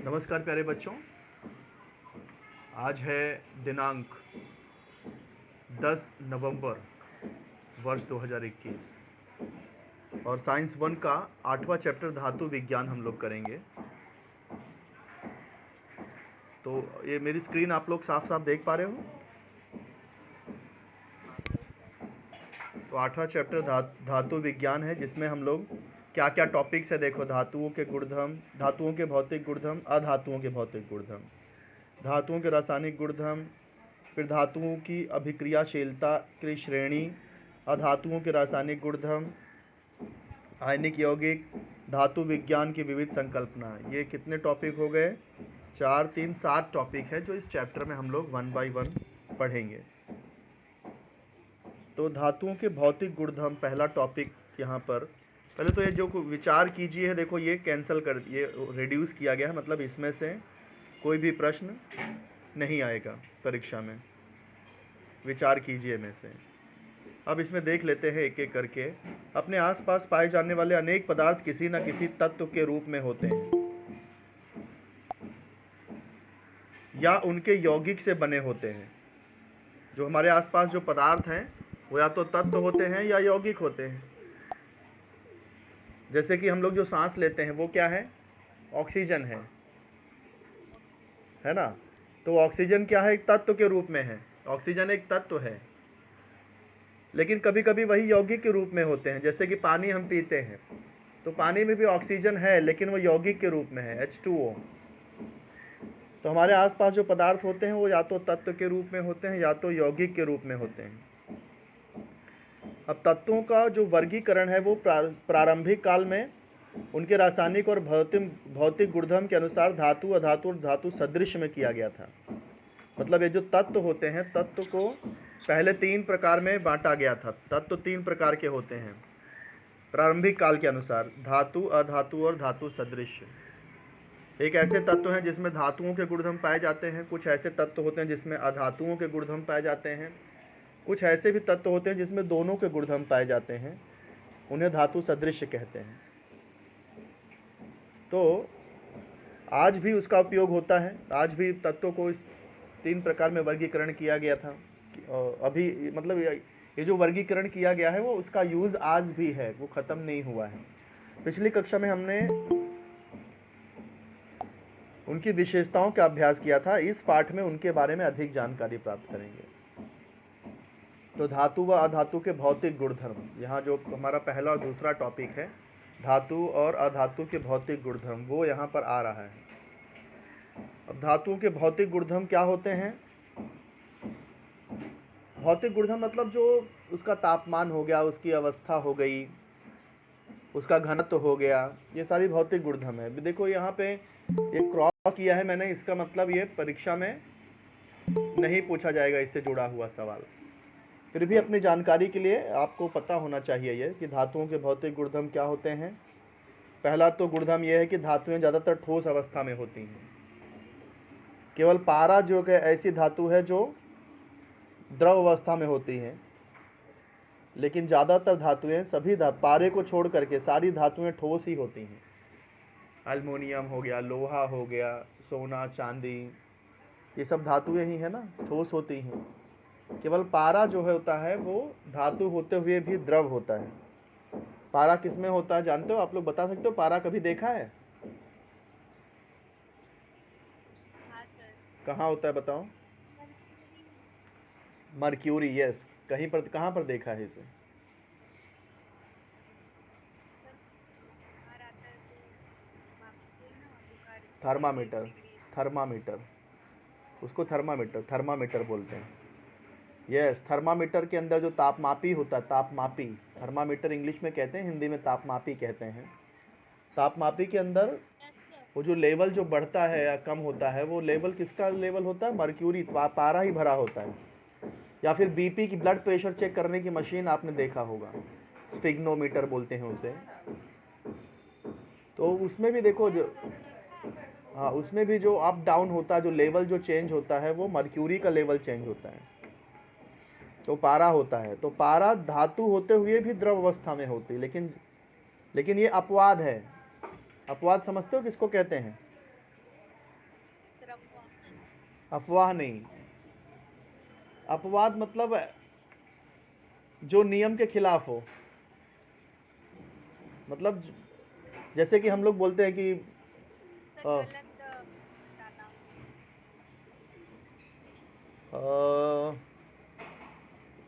नमस्कार प्यारे बच्चों। आज है दिनांक 10 नवंबर वर्ष 2021 और साइंस 1 का 8वां चैप्टर धातु विज्ञान हम लोग करेंगे। तो ये मेरी स्क्रीन आप लोग साफ साफ देख पा रहे हो? तो 8वां चैप्टर धातु विज्ञान है, जिसमें हम लोग क्या क्या टॉपिक्स है देखो। धातुओं के गुणधर्म, धातुओं के भौतिक गुणधर्म, अधातुओं के भौतिक गुणधर्म, धातुओं के रासायनिक गुणधर्म, फिर धातुओं की अभिक्रियाशीलता की श्रेणी, अधातुओं के रासायनिक गुणधर्म, आयनिक यौगिक, धातु विज्ञान की विविध संकल्पना। ये कितने टॉपिक हो गए? 4 3 7 टॉपिक है जो इस चैप्टर में हम लोग 1 बाय 1 पढ़ेंगे। तो धातुओं के भौतिक गुणधर्म पहला टॉपिक यहाँ पर। पहले तो ये जो विचार कीजिए है, देखो ये कैंसिल कर, ये रिड्यूस किया गया है, मतलब इसमें से कोई भी प्रश्न नहीं आएगा परीक्षा में। विचार कीजिए में से। अब इसमें देख लेते हैं एक एक करके। अपने आसपास पाए जाने वाले अनेक पदार्थ किसी न किसी तत्व के रूप में होते हैं या उनके यौगिक से बने होते हैं। जो हमारे आसपास जो पदार्थ हैं वो या तो तत्व होते हैं या यौगिक होते हैं। जैसे कि हम लोग जो सांस लेते हैं वो क्या है? ऑक्सीजन है ना। तो ऑक्सीजन क्या है? एक तत्व के रूप में है। ऑक्सीजन एक तत्व है, लेकिन कभी कभी वही यौगिक के रूप में होते हैं। जैसे कि पानी हम पीते हैं तो पानी में भी ऑक्सीजन है, लेकिन वो यौगिक के रूप में है, H2O। तो हमारे आसपास जो पदार्थ होते हैं वो या तो तत्व के रूप में होते हैं या तो यौगिक के रूप में होते हैं। अब तत्वों का जो वर्गीकरण है वो प्रारंभिक काल में उनके रासायनिक और भौतिक गुणधर्म के अनुसार धातु, अधातु और धातु सदृश में किया गया था। मतलब ये जो तत्व होते हैं, तत्व को पहले 3 प्रकार में बांटा गया था। तत्व 3 प्रकार के होते हैं प्रारंभिक काल के अनुसार: धातु, अधातु और धातु सदृश। एक ऐसे तत्व हैं जिसमें धातुओं के गुणधर्म पाए जाते हैं, कुछ ऐसे तत्व होते हैं जिसमें अधातुओं के गुणधर्म पाए जाते हैं, कुछ ऐसे भी तत्व होते हैं जिसमें दोनों के गुणधर्म पाए जाते हैं, उन्हें धातु सदृश कहते हैं। तो आज भी उसका उपयोग होता है। आज भी तत्वों को इस 3 प्रकार में वर्गीकरण किया गया था। अभी मतलब ये जो वर्गीकरण किया गया है वो उसका यूज़ आज भी है, वो ख़त्म नहीं हुआ है। पिछली कक्षा में हमने उनकी विशेषताओं का अभ्यास किया था। इस पाठ में उनके बारे में अधिक जानकारी प्राप्त करेंगे। तो धातु व अधातु के भौतिक गुणधर्म, यहाँ जो हमारा पहला और दूसरा टॉपिक है, धातु और अधातु के भौतिक गुणधर्म, वो यहाँ पर आ रहा है। अब धातुओं के भौतिक गुणधर्म क्या होते हैं? भौतिक गुणधर्म मतलब जो उसका तापमान हो गया, उसकी अवस्था हो गई, उसका घनत्व हो गया, ये सारी भौतिक गुणधर्म है। देखो यहाँ पे ये क्रॉस किया है मैंने, इसका मतलब ये परीक्षा में नहीं पूछा जाएगा इससे जुड़ा हुआ सवाल। फिर भी अपनी जानकारी के लिए आपको पता होना चाहिए ये कि धातुओं के भौतिक गुणधर्म क्या होते हैं। पहला तो गुणधर्म ये है कि धातुएं ज़्यादातर ठोस अवस्था में होती हैं। केवल पारा जो कि ऐसी धातु है जो द्रव अवस्था में होती हैं, लेकिन ज़्यादातर धातुएं, सभी पारे को छोड़ करके सारी धातुएं ठोस ही होती हैं। एल्युमिनियम हो गया, लोहा हो गया, सोना, चांदी, ये सब धातुएं ही है ना, ठोस होती हैं। केवल पारा जो है होता है वो धातु होते हुए भी द्रव होता है। पारा किसमें होता है जानते हो? आप लोग बता सकते हो? पारा कभी देखा है? हाँ सर। कहाँ होता है बताओ? Mercury, yes. कहीं पर, कहाँ पर देखा है इसे? सर बुखार आता है तो मापते हैं ना, बुखार 38 थर्मामीटर, डिग्री थर्मामीटर, उसको ऐसे। थर्मामीटर बोलते हैं। यस, थर्मामीटर के अंदर जो तापमापी होता है, तापमापी, थर्मामीटर इंग्लिश में कहते हैं, हिंदी में तापमापी कहते हैं। तापमापी के अंदर यस सर। वो जो लेवल जो बढ़ता है या कम होता है, वो लेवल किसका लेवल होता है? मर्क्यूरी, पारा ही भरा होता है। या फिर बीपी की, ब्लड प्रेशर चेक करने की मशीन आपने देखा होगा, स्फिग्नोमीटर बोलते हैं उसे। तो उसमें भी देखो जो, यस सर देखा है। हाँ, उसमें भी जो अप डाउन होता है, जो लेवल जो चेंज होता है, वो मर्क्यूरी का लेवल चेंज होता है, तो पारा होता है। तो पारा धातु होते हुए भी द्रव अवस्था में होती है, लेकिन ये अपवाद है। अपवाद समझते हो किसको कहते हैं? अफवाह नहीं। अपवाद मतलब जो नियम के खिलाफ हो। मतलब जैसे कि हम लोग बोलते हैं कि सर अ, गलत बताना। अ,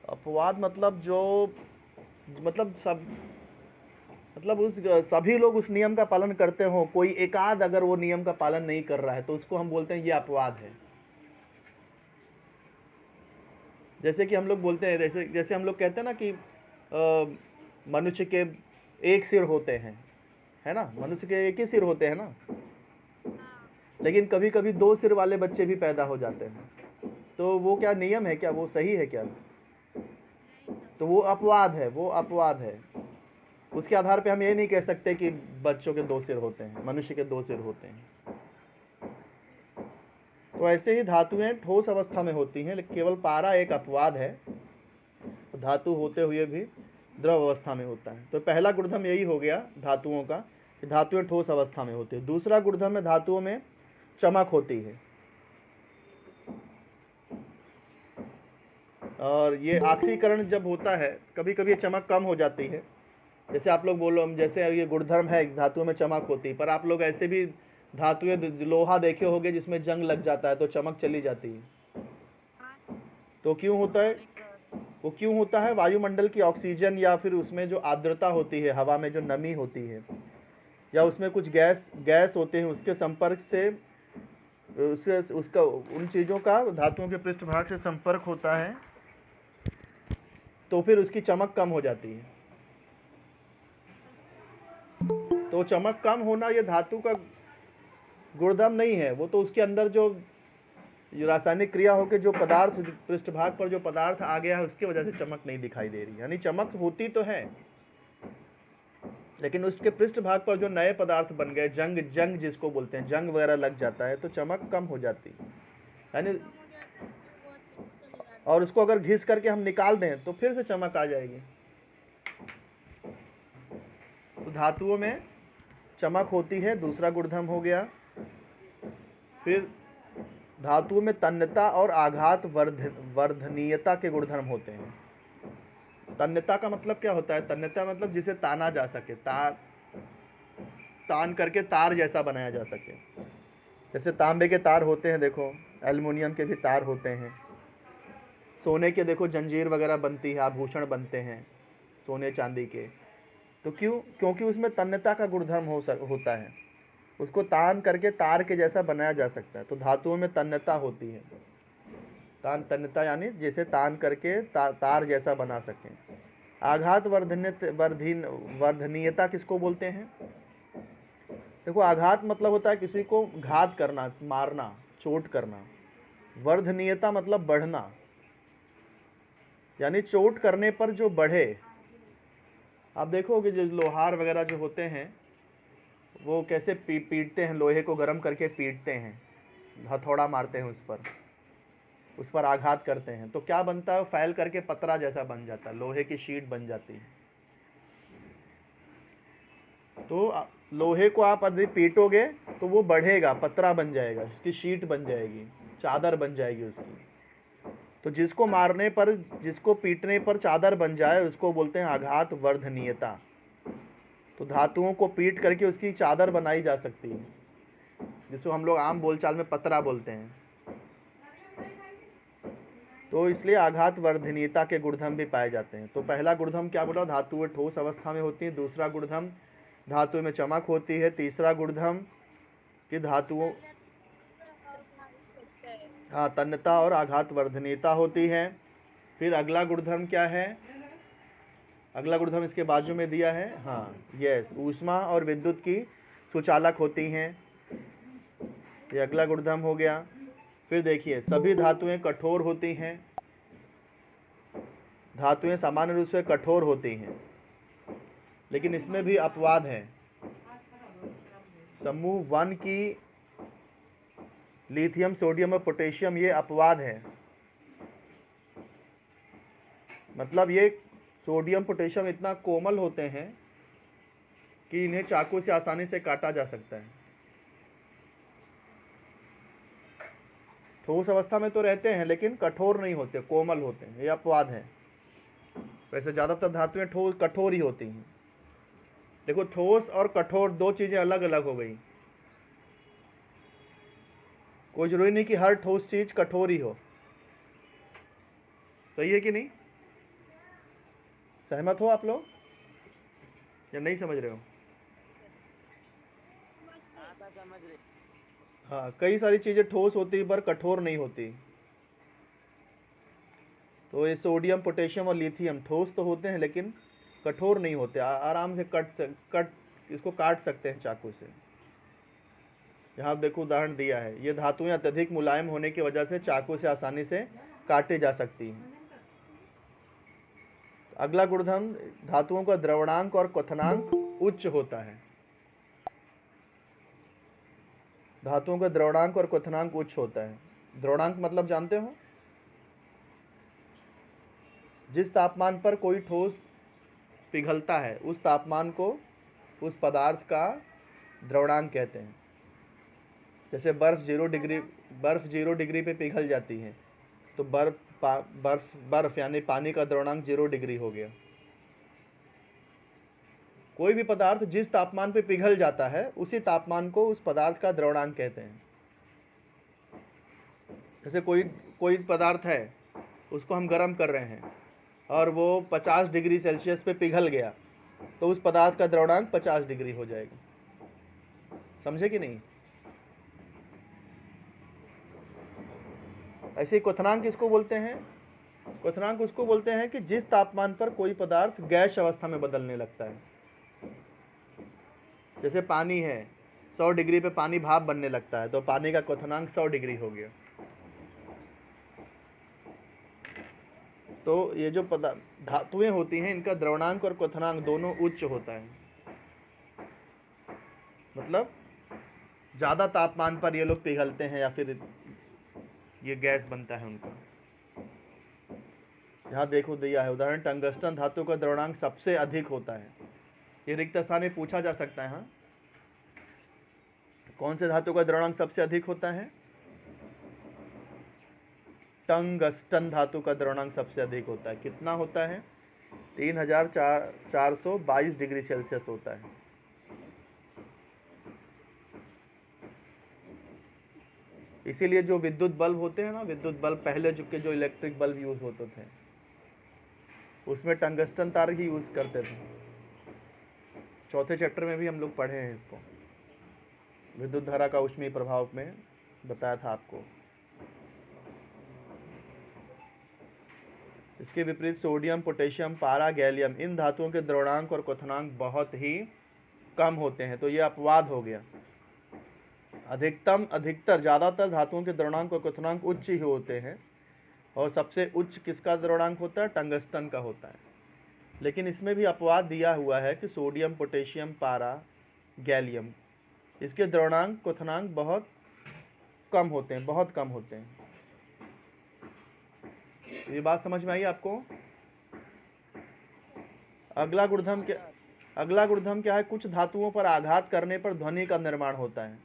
अपवाद मतलब जो मतलब सब मतलब उस सभी लोग उस नियम का पालन करते हो, कोई एकाध अगर वो नियम का पालन नहीं कर रहा है तो उसको हम बोलते हैं ये अपवाद है। जैसे कि हम लोग बोलते हैं, जैसे जैसे हम लोग कहते हैं ना कि मनुष्य के एक सिर होते हैं, है ना, मनुष्य के एक ही सिर होते हैं ना, हाँ। लेकिन कभी कभी दो सिर वाले बच्चे भी पैदा हो जाते हैं। तो वो क्या नियम है, क्या वो सही है क्या? नहीं सर। तो वो अपवाद है, वो अपवाद है। उसके आधार पे हम ये नहीं कह सकते कि बच्चों के दो सिर होते हैं, मनुष्य के दो सिर होते हैं। Yes sir. तो ऐसे ही धातुएं ठोस अवस्था में होती हैं, लेकिन केवल पारा एक अपवाद है, धातु होते हुए भी द्रव अवस्था में होता है। तो पहला गुणधर्म यही हो गया धातुओं का, कि धातुएं ठोस अवस्था में होती है। दूसरा गुणधर्म में धातुओं में चमक होती है, और ये ऑक्सीकरण जब होता है कभी कभी ये चमक कम हो जाती है। जैसे आप लोग बोलो, जैसे ये गुणधर्म है धातुओं में चमक होती है, पर आप लोग ऐसे भी धातुएं लोहा देखे होंगे जिसमें जंग लग जाता है तो चमक चली जाती है। हाँ। तो क्यों होता है? वो क्यों होता है? वायुमंडल की ऑक्सीजन या फिर उसमें जो आर्द्रता होती है, हवा में जो नमी होती है, या उसमें कुछ गैस गैस होते हैं, उसके संपर्क से उसके उसका उन चीज़ों का धातुओं के पृष्ठभाग से संपर्क होता है, तो फिर उसकी चमक कम हो जाती है। Yes sir. तो चमक कम होना ये धातु का गुणधर्म नहीं है, वो तो उसके अंदर जो रासायनिक क्रिया होकर जो पदार्थ पृष्ठभाग पर जो पदार्थ आ गया है उसकी वजह से चमक नहीं दिखाई दे रही। यानी चमक होती तो है, लेकिन उसके पृष्ठभाग पर जो नए पदार्थ बन गए, जंग जंग जिसको बोलते हैं, जंग वगैरह लग जाता है तो चमक कम हो जाती है। यानी कम हो जाता है सर, बहुत केमिकल डाल और देते उसको हैं। अगर घिस करके हम निकाल दें तो फिर से चमक आ जाएगी। तो धातुओं में चमक होती है, दूसरा गुणधर्म हो गया। फिर धातुओं में तन्यता और आघात वर्धनीयता के गुणधर्म होते हैं। तन्यता का मतलब क्या होता है? तन्यता मतलब जिसे ताना जा सके, तान करके तार जैसा बनाया जा सके। जैसे तांबे के तार होते हैं, देखो, एल्युमिनियम के भी तार होते हैं, सोने के देखो जंजीर वगैरह बनती है, आभूषण बनते हैं सोने चांदी के। तो क्यों? क्योंकि उसमें तन्यता का गुणधर्म होता है, उसको तान करके तार के जैसा बनाया जा सकता है। तो धातुओं में तन्यता होती है, तन्यता यानी जैसे तान करके तार जैसा बना सकें। आघात वर्धनीयता किसको बोलते हैं? देखो, आघात मतलब होता है किसी को घात करना, मारना, चोट करना। वर्धनीयता मतलब बढ़ना, यानी चोट करने पर जो बढ़े। आप देखोगे जो लोहार वगैरह जो होते हैं वो कैसे पीटते हैं, लोहे को गर्म करके पीटते हैं, हथौड़ा मारते हैं उस पर आघात करते हैं, तो क्या बनता है? फैल करके पतरा जैसा बन जाता है, लोहे की शीट बन जाती है। तो लोहे को आप यदि पीटोगे तो वो बढ़ेगा, पतरा बन जाएगा, उसकी शीट बन जाएगी, चादर बन जाएगी उसकी। तो जिसको मारने पर, जिसको पीटने पर चादर बन जाए उसको बोलते हैं आघात वर्धनीयता। तो धातुओं को पीट करके उसकी चादर बनाई जा सकती है, जिसको हम लोग आम बोलचाल में पतरा बोलते हैं। तो इसलिए आघात वर्धनीयता के गुणधर्म भी पाए जाते हैं। तो पहला गुणधर्म क्या बोला? धातुएं ठोस अवस्था में होती हैं। दूसरा गुणधर्म धातु में चमक होती है। तीसरा गुणधर्म कि धातुओं, तन्यता और भारी पड़ता है। हाँ, तन्यता और आघात वर्धनीयता होती है। फिर अगला गुणधर्म क्या है? अगला गुणधर्म इसके बाजू में दिया है, हाँ, यस, ऊष्मा और विद्युत की सुचालक होती हैं। ये अगला गुणधर्म हो गया। फिर देखिए, सभी धातुएं कठोर होती हैं। धातुएं सामान्य रूप से कठोर होती हैं, लेकिन इसमें भी अपवाद है। समूह वन की लिथियम, सोडियम और पोटेशियम ये अपवाद है। मतलब ये सोडियम पोटेशियम इतना कोमल होते हैं कि इन्हें चाकू से आसानी से काटा जा सकता है। ठोस अवस्था में तो रहते हैं लेकिन कठोर नहीं होते, कोमल होते हैं, ये अपवाद है। वैसे ज़्यादातर धातुएं ठोस कठोर ही होती हैं। देखो, ठोस और कठोर दो चीज़ें अलग अलग हो गई। कोई जरूरी नहीं कि हर ठोस चीज़ कठोर ही हो। सही है कि नहीं? सहमत हो आप लोग या नहीं समझ रहे हो? समझ रहे। हाँ, कई सारी चीज़ें ठोस होती पर कठोर नहीं होती। तो ये सोडियम, पोटेशियम और लिथियम ठोस तो होते हैं लेकिन कठोर नहीं होते। आराम से इसको काट सकते हैं चाकू से। यहाँ देखो उदाहरण दिया है, ये धातुएं अत्यधिक मुलायम होने की वजह से चाकू से आसानी से काटे जा सकती हैं। अगला गुणधर्म, धातुओं का द्रवणांक और क्वथनांक उच्च होता है। धातुओं का द्रवणांक और क्वथनांक उच्च होता है। द्रवणांक मतलब जानते हो? जिस तापमान पर कोई ठोस पिघलता है उस तापमान को उस पदार्थ का द्रवणांक कहते हैं। जैसे बर्फ 0 डिग्री पे पिघल जाती है तो बर्फ यानी पानी का द्रवणांक 0 डिग्री हो गया। कोई भी पदार्थ जिस तापमान पे पिघल जाता है उसी तापमान को उस पदार्थ का द्रवणांक कहते हैं। जैसे कोई पदार्थ है, उसको हम गर्म कर रहे हैं और वो 50 डिग्री सेल्सियस पे पिघल गया तो उस पदार्थ का द्रवणांक 50 डिग्री हो जाएगा। समझे कि नहीं? ऐसे ही क्वथनांक किसको बोलते हैं? क्वथनांक उसको बोलते हैं कि जिस तापमान पर कोई पदार्थ गैस अवस्था में बदलने लगता है। जैसे पानी है, 100 डिग्री पे पानी भाप बनने लगता है तो पानी का क्वथनांक 100 डिग्री हो गया। तो ये जो धातुएं होती हैं इनका द्रवणांक और क्वथनांक दोनों उच्च होता है। मतलब ज़्यादा तापमान पर ये लोग पिघलते हैं या फिर ये गैस बनता है उनका। यहाँ देखो दिया है उदाहरण, टंगस्टन धातु का द्रवणांक सबसे अधिक होता है। ये रिक्त स्थान में पूछा जा सकता है। हाँ, कौन से धातु का द्रवणांक सबसे अधिक होता है? टंगस्टन धातु का द्रवणांक सबसे अधिक होता है। कितना होता है? 3422 डिग्री सेल्सियस होता है। इसीलिए जो विद्युत बल्ब होते हैं ना, विद्युत बल्ब पहले जो इलेक्ट्रिक बल्ब यूज होते थे उसमें टंगस्टन तार ही यूज करते थे। चौथे चैप्टर में भी हम लोग पढ़े हैं इसको, विद्युत धारा का ऊष्मीय प्रभाव में बताया था आपको। इसके विपरीत सोडियम, पोटेशियम, पारा, गैलियम इन धातुओं के द्रवणांक और क्वथनांक बहुत ही कम होते हैं। तो ये अपवाद हो गया। अधिकतर ज़्यादातर धातुओं के द्रवणांक और क्वथनांक उच्च ही होते हैं और सबसे उच्च किसका द्रवणांक होता है? टंगस्टन का होता है। लेकिन इसमें भी अपवाद दिया हुआ है कि सोडियम, पोटेशियम, पारा, गैलियम इसके द्रवणांक क्वथनांक बहुत कम होते हैं, बहुत कम होते हैं। ये बात समझ में आई आपको? अगला गुणधर्म क्या है? कुछ धातुओं पर आघात करने पर ध्वनि का निर्माण होता है।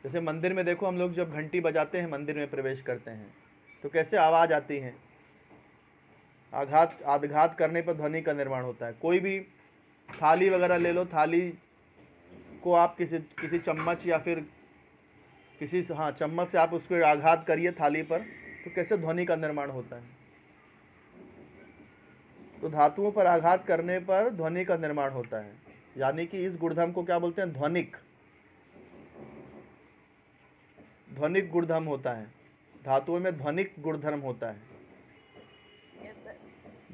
जैसे मंदिर में देखो, हम लोग जब घंटी बजाते हैं, मंदिर में प्रवेश करते हैं तो कैसे आवाज आती है? आघात करने पर ध्वनि का निर्माण होता है। कोई भी थाली वगैरह ले लो, थाली को आप किसी चम्मच या फिर चम्मच से आप उस पर आघात करिए थाली पर, तो कैसे ध्वनि का निर्माण होता है? तो धातुओं पर आघात करने पर ध्वनि का निर्माण होता है। यानी कि इस गुणधर्म को क्या बोलते हैं? ध्वनिक गुणधर्म होता है। धातुओं में ध्वनिक गुणधर्म होता है।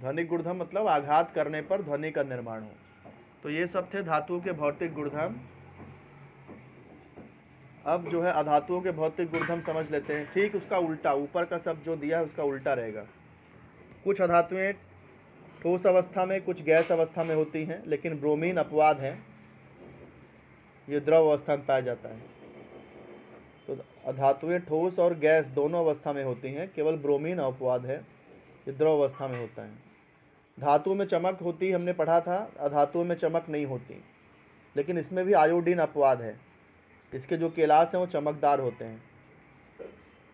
ध्वनिक गुणधर्म मतलब आघात करने पर ध्वनि का निर्माण हो। तो ये सब थे धातुओं के भौतिक गुणधर्म। अब जो है अधातुओं के भौतिक गुणधर्म समझ लेते हैं। ठीक उसका उल्टा, ऊपर का सब जो दिया है उसका उल्टा रहेगा। कुछ अधातुएं ठोस अवस्था में, कुछ गैस अवस्था में होती हैं, लेकिन ब्रोमीन अपवाद है, ये द्रव अवस्था में पाया जाता है। तो अधातुएं ठोस और गैस दोनों अवस्था में होती हैं, केवल ब्रोमीन अपवाद है, ये द्रव अवस्था में होता है। धातु में चमक होती, हमने पढ़ा था, अधातुओं में चमक नहीं होती। लेकिन इसमें भी आयोडीन अपवाद है। इसके जो केलास हैं वो चमकदार होते हैं।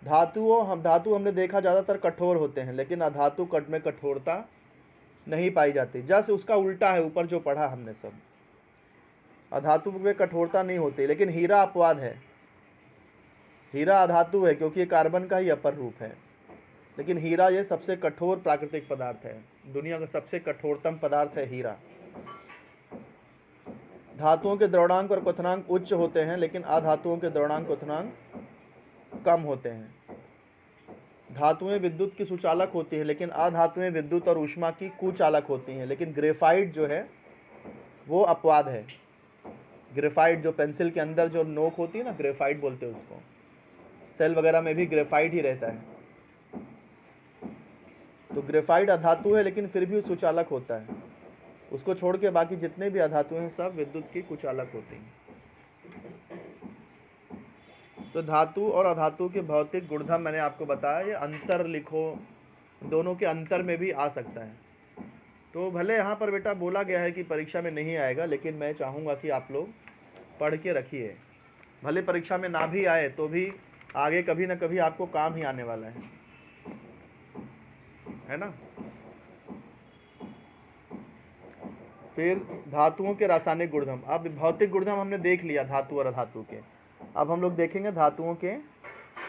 धातु हमने देखा ज़्यादातर कठोर होते हैं, लेकिन अधातु कट में कठोरता नहीं पाई जाती। जस्ट उसका उल्टा है, ऊपर जो पढ़ा हमने सब। अधातु में कठोरता नहीं होती, लेकिन हीरा अपवाद है। हीरा अधातु है क्योंकि ये कार्बन का ही अपर रूप है, लेकिन हीरा ये सबसे कठोर प्राकृतिक पदार्थ है। दुनिया का सबसे कठोरतम पदार्थ है हीरा। धातुओं के द्रव्यमान और क्वथनांक उच्च होते हैं, लेकिन अधातुओं के द्रव्यमान क्वथनांक कम होते हैं। धातुएं विद्युत की सुचालक होती है, लेकिन अधातुएं विद्युत और ऊष्मा की कुचालक होती हैं। लेकिन ग्रेफाइट जो है वो अपवाद है। ग्रेफाइट जो पेंसिल के अंदर जो नोक होती है ना, ग्रेफाइट बोलते हैं उसको। सेल वगैरह में भी ग्रेफाइट ही रहता है। तो ग्रेफाइट अधातु है, लेकिन फिर भी सुचालक होता है। उसको छोड़ के बाकी जितने भी अधातु हैं सब विद्युत की कुचालक होती हैं। तो धातु और अधातु के भौतिक गुणधर्म मैंने आपको बताया। ये अंतर लिखो, दोनों के अंतर में भी आ सकता है। तो भले यहाँ पर बेटा बोला गया है कि परीक्षा में नहीं आएगा, लेकिन मैं चाहूँगा कि आप लोग पढ़ के रखिए। भले परीक्षा में ना भी आए तो भी आगे कभी ना कभी आपको काम ही आने वाला है ना। फिर धातुओं के रासायनिक गुणधर्म। अब भौतिक गुणधर्म हमने देख लिया धातु और अधातु के। अब हम लोग देखेंगे धातुओं के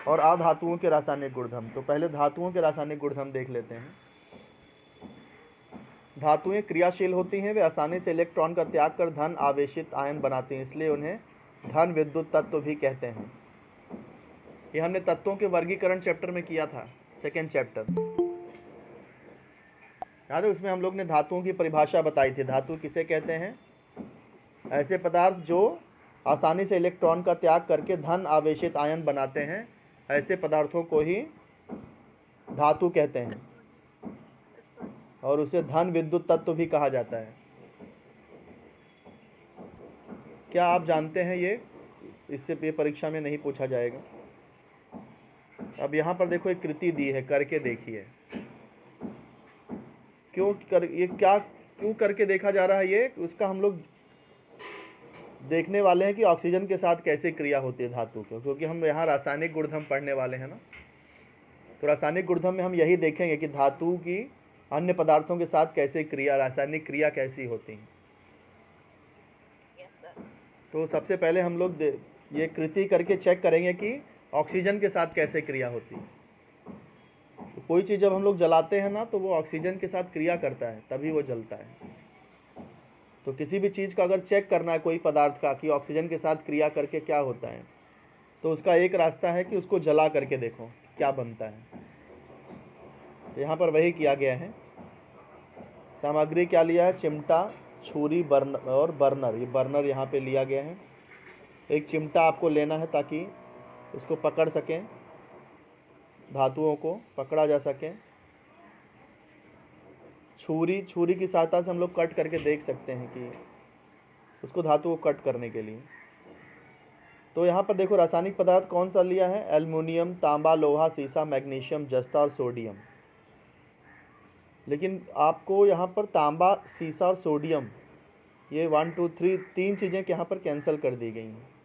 और अधातुओं के रासायनिक गुणधर्म। तो पहले धातुओं के रासायनिक गुणधर्म देख लेते हैं। धातुएं क्रियाशील होती हैं, वे आसानी से इलेक्ट्रॉन का त्याग कर धन आवेशित आयन बनाती हैं, इसलिए उन्हें धन विद्युत तत्व भी कहते हैं। ये हमने तत्वों के वर्गीकरण चैप्टर में किया था, सेकेंड चैप्टर याद है। उसमें हम लोग ने धातुओं की परिभाषा बताई थी। धातु किसे कहते हैं? ऐसे पदार्थ जो आसानी से इलेक्ट्रॉन का त्याग करके धन आवेशित आयन बनाते हैं, ऐसे पदार्थों को ही धातु कहते हैं, और उसे धन विद्युत तत्व भी कहा जाता है। क्या आप जानते हैं ये? इससे ये परीक्षा में नहीं पूछा जाएगा। अब यहाँ पर देखो एक कृति दी है, करके देखिए। क्यों करके देखा जा रहा है ये? उसका हम लोग देखने वाले हैं कि ऑक्सीजन के साथ कैसे क्रिया होती है धातु को, क्योंकि हम यहाँ रासायनिक गुणधर्म पढ़ने वाले हैं ना। तो रासायनिक गुणधर्म में हम यही देखेंगे कि धातु की अन्य पदार्थों के साथ कैसे क्रिया, रासायनिक क्रिया कैसी होती है। तो सबसे पहले हम लोग ये कृति करके चेक करेंगे कि ऑक्सीजन के साथ कैसे क्रिया होती है। तो कोई चीज़ जब हम लोग जलाते हैं ना, तो वो ऑक्सीजन के साथ क्रिया करता है, तभी वो जलता है। तो किसी भी चीज़ का अगर चेक करना है, कोई पदार्थ का, कि ऑक्सीजन के साथ क्रिया करके क्या होता है, तो उसका एक रास्ता है कि उसको जला करके देखो क्या बनता है। तो यहाँ पर वही किया गया है। सामग्री क्या लिया है? चिमटा, छुरी, बर्नर और बर्नर। ये बर्नर यहाँ पे लिया गया है। एक चिमटा आपको लेना है ताकि उसको पकड़ सकें, धातुओं को पकड़ा जा सके। छुरी की सहायता से हम लोग कट करके देख सकते हैं कि उसको, धातु को कट करने के लिए। तो यहाँ पर देखो रासायनिक पदार्थ कौन सा लिया है? एल्युमिनियम, तांबा, लोहा, सीसा, मैग्नीशियम, जस्ता और सोडियम। लेकिन आपको यहाँ पर तांबा, सीसा और सोडियम, ये 1 2 3 तीन चीज़ें यहाँ पर कैंसिल कर दी गई हैं।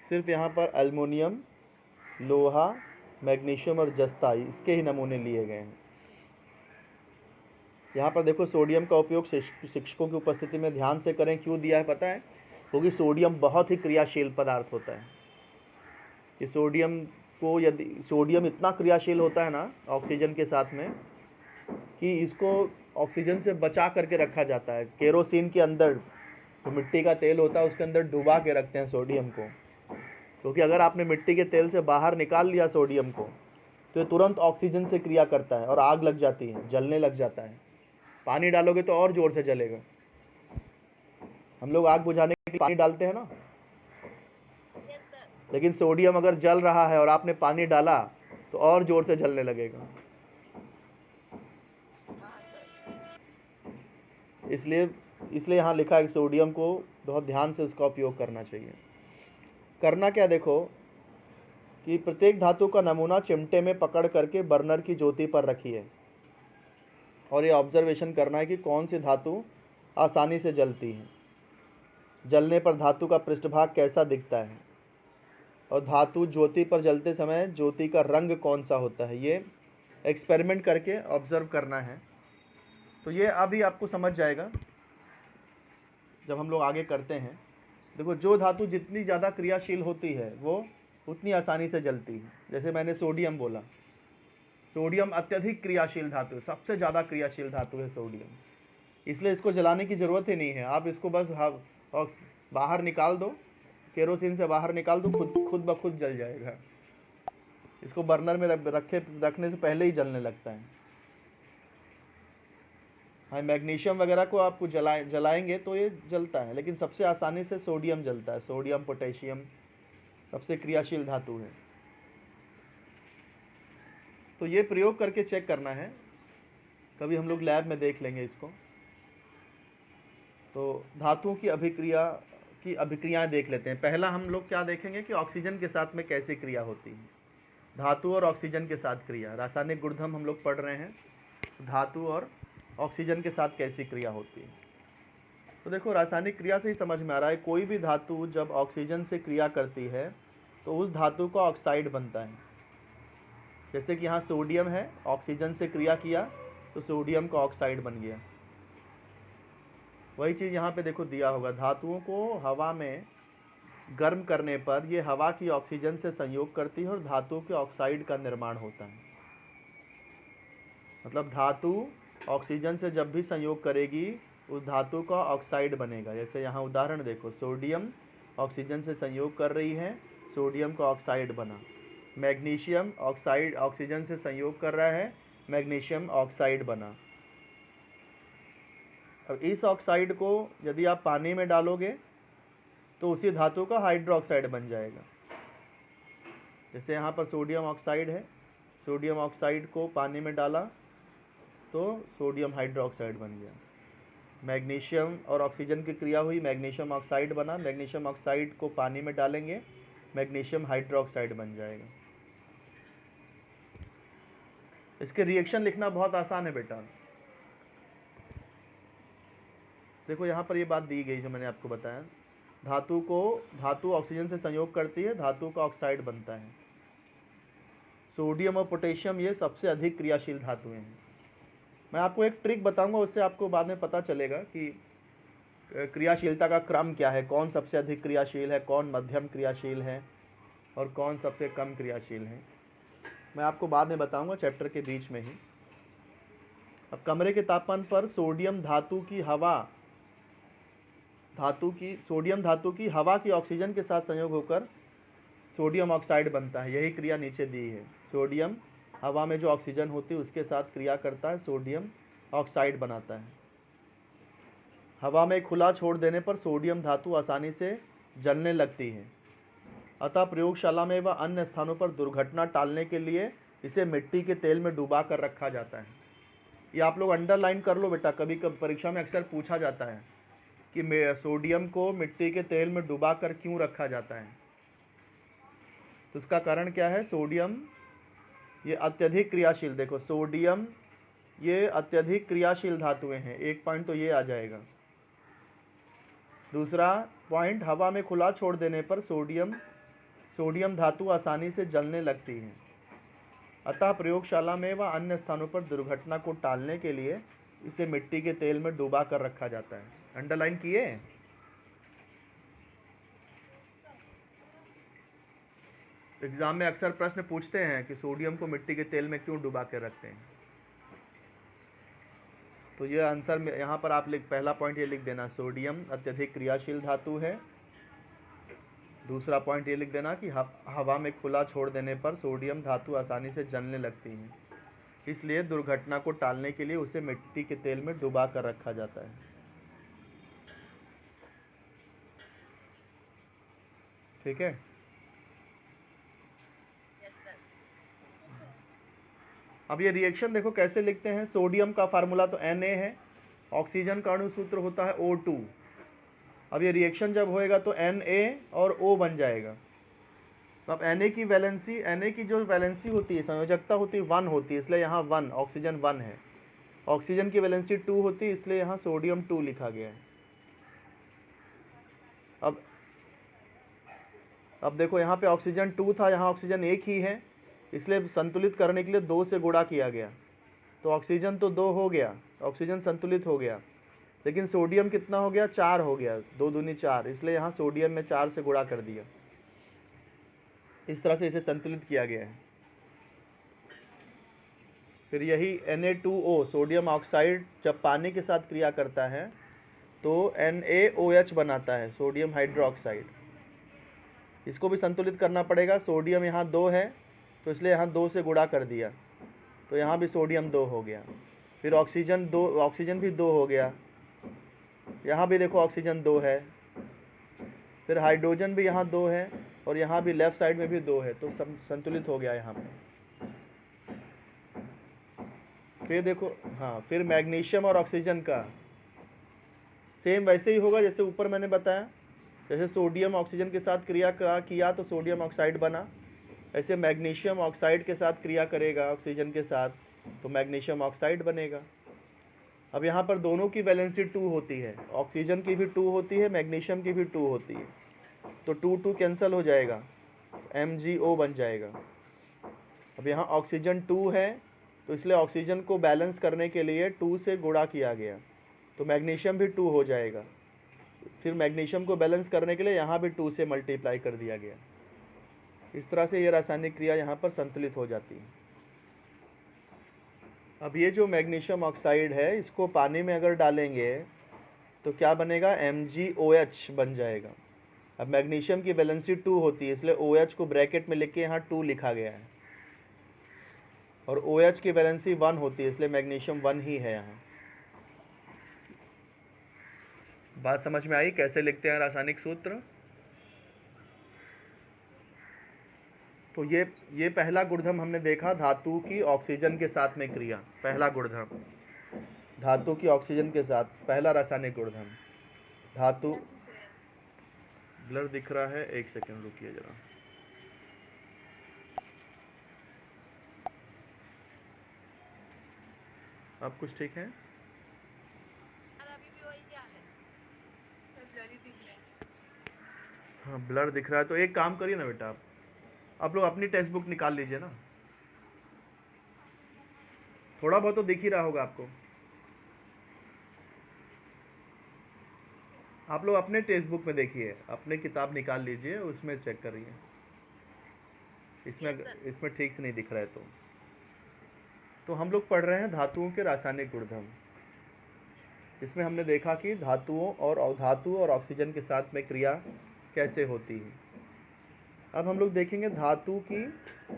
सिर्फ यहाँ पर एल्युमिनियम, लोहा, मैग्नीशियम और जस्ता, इसके ही नमूने लिए गए हैं। यहाँ पर देखो सोडियम का उपयोग शिक्षकों की उपस्थिति में ध्यान से करें। क्यों दिया है पता है? क्योंकि सोडियम बहुत ही क्रियाशील पदार्थ होता है। कि सोडियम इतना क्रियाशील होता है ना ऑक्सीजन के साथ में, कि इसको ऑक्सीजन से बचा करके रखा जाता है। केरोसिन के अंदर जो मिट्टी का तेल होता है उसके अंदर डुबा के रखते हैं सोडियम को, क्योंकि अगर आपने मिट्टी के तेल से बाहर निकाल लिया सोडियम को, तो ये तुरंत ऑक्सीजन से क्रिया करता है और आग लग जाती है, जलने लग जाता है। पानी डालोगे तो और ज़ोर से जलेगा। हम लोग आग बुझाने के लिए पानी डालते हैं ना, लेकिन सोडियम अगर जल रहा है और आपने पानी डाला तो और ज़ोर से जलने लगेगा। इसलिए यहाँ लिखा है कि सोडियम को बहुत ध्यान से उसका उपयोग करना चाहिए। करना क्या, देखो कि प्रत्येक धातु का नमूना चिमटे में पकड़ करके बर्नर की ज्योति पर रखिए, और ये ऑब्जर्वेशन करना है कि कौन सी धातु आसानी से जलती है, जलने पर धातु का पृष्ठभाग कैसा दिखता है। और धातु ज्योति पर जलते समय ज्योति का रंग कौन सा होता है, ये एक्सपेरिमेंट करके ऑब्जर्व करना है। तो ये अभी आपको समझ जाएगा जब हम लोग आगे करते हैं। देखो, जो धातु जितनी ज़्यादा क्रियाशील होती है वो उतनी आसानी से जलती है। जैसे मैंने सोडियम बोला, सोडियम अत्यधिक क्रियाशील धातु, सबसे ज़्यादा क्रियाशील धातु है सोडियम, इसलिए इसको जलाने की ज़रूरत ही नहीं है। आप इसको बस बाहर निकाल दो, केरोसिन से बाहर निकाल दो, खुद ब खुद जल जाएगा। इसको बर्नर में रखने से पहले ही जलने लगता है। हाँ, मैग्नीशियम वगैरह को आपको जलाएंगे तो ये जलता है, लेकिन सबसे आसानी से सोडियम जलता है। सोडियम, पोटेशियम सबसे क्रियाशील धातु है। तो ये प्रयोग करके चेक करना है, कभी हम लोग लैब में देख लेंगे इसको। तो धातुओं की अभिक्रियाएं देख लेते हैं। पहला हम लोग क्या देखेंगे कि ऑक्सीजन के साथ में कैसे क्रिया होती है। धातु और ऑक्सीजन के साथ क्रिया, रासायनिक गुणधर्म हम लोग पढ़ रहे हैं, धातु और ऑक्सीजन के साथ कैसी क्रिया होती है। तो देखो, रासायनिक क्रिया से ही समझ में आ रहा है, कोई भी धातु जब ऑक्सीजन से क्रिया करती है तो उस धातु का ऑक्साइड बनता है। जैसे कि यहाँ सोडियम है, ऑक्सीजन से क्रिया किया तो सोडियम का ऑक्साइड बन गया। वही चीज़ यहाँ पे देखो दिया होगा, धातुओं को हवा में गर्म करने पर ये हवा की ऑक्सीजन से संयोग करती है और धातु के ऑक्साइड का निर्माण होता है। मतलब धातु ऑक्सीजन से जब भी संयोग करेगी उस धातु का ऑक्साइड बनेगा। जैसे यहाँ उदाहरण देखो, सोडियम ऑक्सीजन से संयोग कर रही है, सोडियम का ऑक्साइड बना। मैग्नीशियम ऑक्साइड ऑक्सीजन से संयोग कर रहा है, मैग्नीशियम ऑक्साइड बना। अब इस ऑक्साइड को यदि आप पानी में डालोगे तो उसी धातु का हाइड्रोक्साइड बन जाएगा। जैसे यहाँ पर सोडियम ऑक्साइड है, सोडियम ऑक्साइड को पानी में डाला तो सोडियम हाइड्रोक्साइड बन गया। मैग्नीशियम और ऑक्सीजन की क्रिया हुई, मैग्नीशियम ऑक्साइड बना। मैग्नीशियम ऑक्साइड को पानी में डालेंगे, मैग्नीशियम हाइड्रोक्साइड बन जाएगा। इसके रिएक्शन लिखना बहुत आसान है बेटा। देखो यहाँ पर ये बात दी गई जो मैंने आपको बताया, धातु ऑक्सीजन से संयोग करती है, धातु का ऑक्साइड बनता है। सोडियम और पोटेशियम ये सबसे अधिक क्रियाशील धातुएं हैं। मैं आपको एक ट्रिक बताऊंगा, उससे आपको बाद में पता चलेगा कि क्रियाशीलता का क्रम क्या है, कौन सबसे अधिक क्रियाशील है, कौन मध्यम क्रियाशील है और कौन सबसे कम क्रियाशील है। मैं आपको बाद में बताऊंगा चैप्टर के बीच में ही। अब कमरे के तापमान पर सोडियम धातु की हवा की ऑक्सीजन के साथ संयोग होकर सोडियम ऑक्साइड बनता है। यही क्रिया नीचे दी है। सोडियम हवा में जो ऑक्सीजन होती है उसके साथ क्रिया करता है, सोडियम ऑक्साइड बनाता है। हवा में खुला छोड़ देने पर सोडियम धातु आसानी से जलने लगती है। अतः प्रयोगशाला में व अन्य स्थानों पर दुर्घटना टालने के लिए इसे मिट्टी के तेल में डुबा कर रखा जाता है। ये आप लोग अंडरलाइन कर लो बेटा, कभी कभी परीक्षा में अक्सर पूछा जाता है कि सोडियम को मिट्टी के तेल में डुबा कर क्यों रखा जाता है। तो उसका कारण क्या है, सोडियम ये अत्यधिक क्रियाशील, देखो सोडियम ये अत्यधिक क्रियाशील धातुएं हैं, एक पॉइंट तो ये आ जाएगा। दूसरा पॉइंट, हवा में खुला छोड़ देने पर सोडियम धातु आसानी से जलने लगती है। अतः प्रयोगशाला में व अन्य स्थानों पर दुर्घटना को टालने के लिए इसे मिट्टी के तेल में डुबा कर रखा जाता है। अंडरलाइन किए? एग्जाम में अक्सर प्रश्न पूछते हैं कि सोडियम को मिट्टी के तेल में क्यों डुबा के रखते हैं। तो ये आंसर में यहाँ पर आप पहला पॉइंट ये लिख देना, सोडियम अत्यधिक क्रियाशील धातु है। दूसरा पॉइंट ये लिख देना कि हवा में खुला छोड़ देने पर सोडियम धातु आसानी से जलने लगती है, इसलिए दुर्घटना को टालने के लिए उसे मिट्टी के तेल में डुबा कर रखा जाता है। ठीक है। अब ये रिएक्शन देखो कैसे लिखते हैं। सोडियम का फार्मूला तो Na है, ऑक्सीजन का अणु सूत्र होता है O2। अब ये रिएक्शन जब होएगा तो Na और O बन जाएगा। तो अब Na की जो वैलेंसी होती है, संयोजकता होती है 1 होती है, इसलिए यहाँ 1 ऑक्सीजन 1 है। ऑक्सीजन की वैलेंसी 2 होती है, इसलिए यहाँ सोडियम 2 लिखा गया है। अब अब देखो यहाँ पे ऑक्सीजन 2 था, यहाँ ऑक्सीजन 1 ही है, इसलिए संतुलित करने के लिए 2 से गुणा किया गया। तो ऑक्सीजन तो 2 हो गया, ऑक्सीजन संतुलित हो गया, लेकिन सोडियम कितना हो गया, 4 हो गया, 2 दूनी 4, इसलिए यहाँ सोडियम में 4 से गुणा कर दिया। इस तरह से इसे संतुलित किया गया है। फिर यही Na2O सोडियम ऑक्साइड जब पानी के साथ क्रिया करता है तो NaOH बनाता है, सोडियम हाइड्रोक्साइड। इसको भी संतुलित करना पड़ेगा। सोडियम यहाँ 2 है तो इसलिए यहाँ 2 से गुणा कर दिया, तो यहाँ भी सोडियम 2 हो गया। फिर ऑक्सीजन भी 2 हो गया, यहाँ भी देखो ऑक्सीजन 2 है। फिर हाइड्रोजन भी यहाँ 2 है और यहाँ भी लेफ्ट साइड में भी 2 है, तो सब संतुलित हो गया यहाँ पे। फिर देखो, हाँ, फिर मैग्नीशियम और ऑक्सीजन का सेम वैसे ही होगा जैसे ऊपर मैंने बताया। जैसे सोडियम ऑक्सीजन के साथ क्रिया किया तो सोडियम ऑक्साइड बना, ऐसे मैग्नीशियम ऑक्साइड के साथ क्रिया करेगा ऑक्सीजन के साथ तो मैग्नीशियम ऑक्साइड बनेगा। अब यहाँ पर दोनों की वैलेंसी 2 होती है, ऑक्सीजन की भी 2 होती है, मैग्नीशियम की भी 2 होती है, तो 2 कैंसिल हो जाएगा, MgO बन जाएगा। अब यहाँ ऑक्सीजन 2 है तो इसलिए ऑक्सीजन को बैलेंस करने के लिए 2 से गुणा किया गया, तो मैग्नीशियम भी 2 हो जाएगा। फिर मैग्नीशियम को बैलेंस करने के लिए यहाँ भी 2 से मल्टीप्लाई कर दिया गया। इस तरह से ये रासायनिक क्रिया यहाँ पर संतुलित हो जाती है। अब ये जो मैग्नीशियम ऑक्साइड है इसको पानी में अगर डालेंगे तो क्या बनेगा, MgOH बन जाएगा। अब मैग्नीशियम की वैलेंसी 2 होती है इसलिए OH को ब्रैकेट में लिख के यहाँ 2 लिखा गया है, और OH की वैलेंसी 1 होती है इसलिए मैग्नीशियम 1 ही है यहाँ। बात समझ में आई कैसे लिखते हैं रासायनिक सूत्र? तो ये पहला गुणधर्म हमने देखा, धातु की ऑक्सीजन के साथ में क्रिया। पहला गुणधर्म धातु की ऑक्सीजन के साथ, पहला रासायनिक गुणधर्म धातु। ब्लर दिख रहा है, एक सेकंड रुकिए जरा। अब कुछ ठीक है? अभी भी वही हाल है, सब ब्लर ही दिख रहा है। हाँ, ब्लर दिख रहा है तो एक काम करिए ना बेटा, आप लोग अपनी टेक्स्ट बुक निकाल लीजिए ना, थोड़ा बहुत तो दिख ही रहा होगा आपको। आप लोग अपने टेक्स्ट बुक में देखिए, अपने किताब निकाल लीजिए, उसमें चेक करिए, इसमें ठीक से नहीं दिख रहा है तो हम लोग पढ़ रहे हैं धातुओं के रासायनिक गुणधर्म। इसमें हमने देखा कि धातु और ऑक्सीजन के साथ में क्रिया कैसे होती है। अब हम लोग देखेंगे धातु की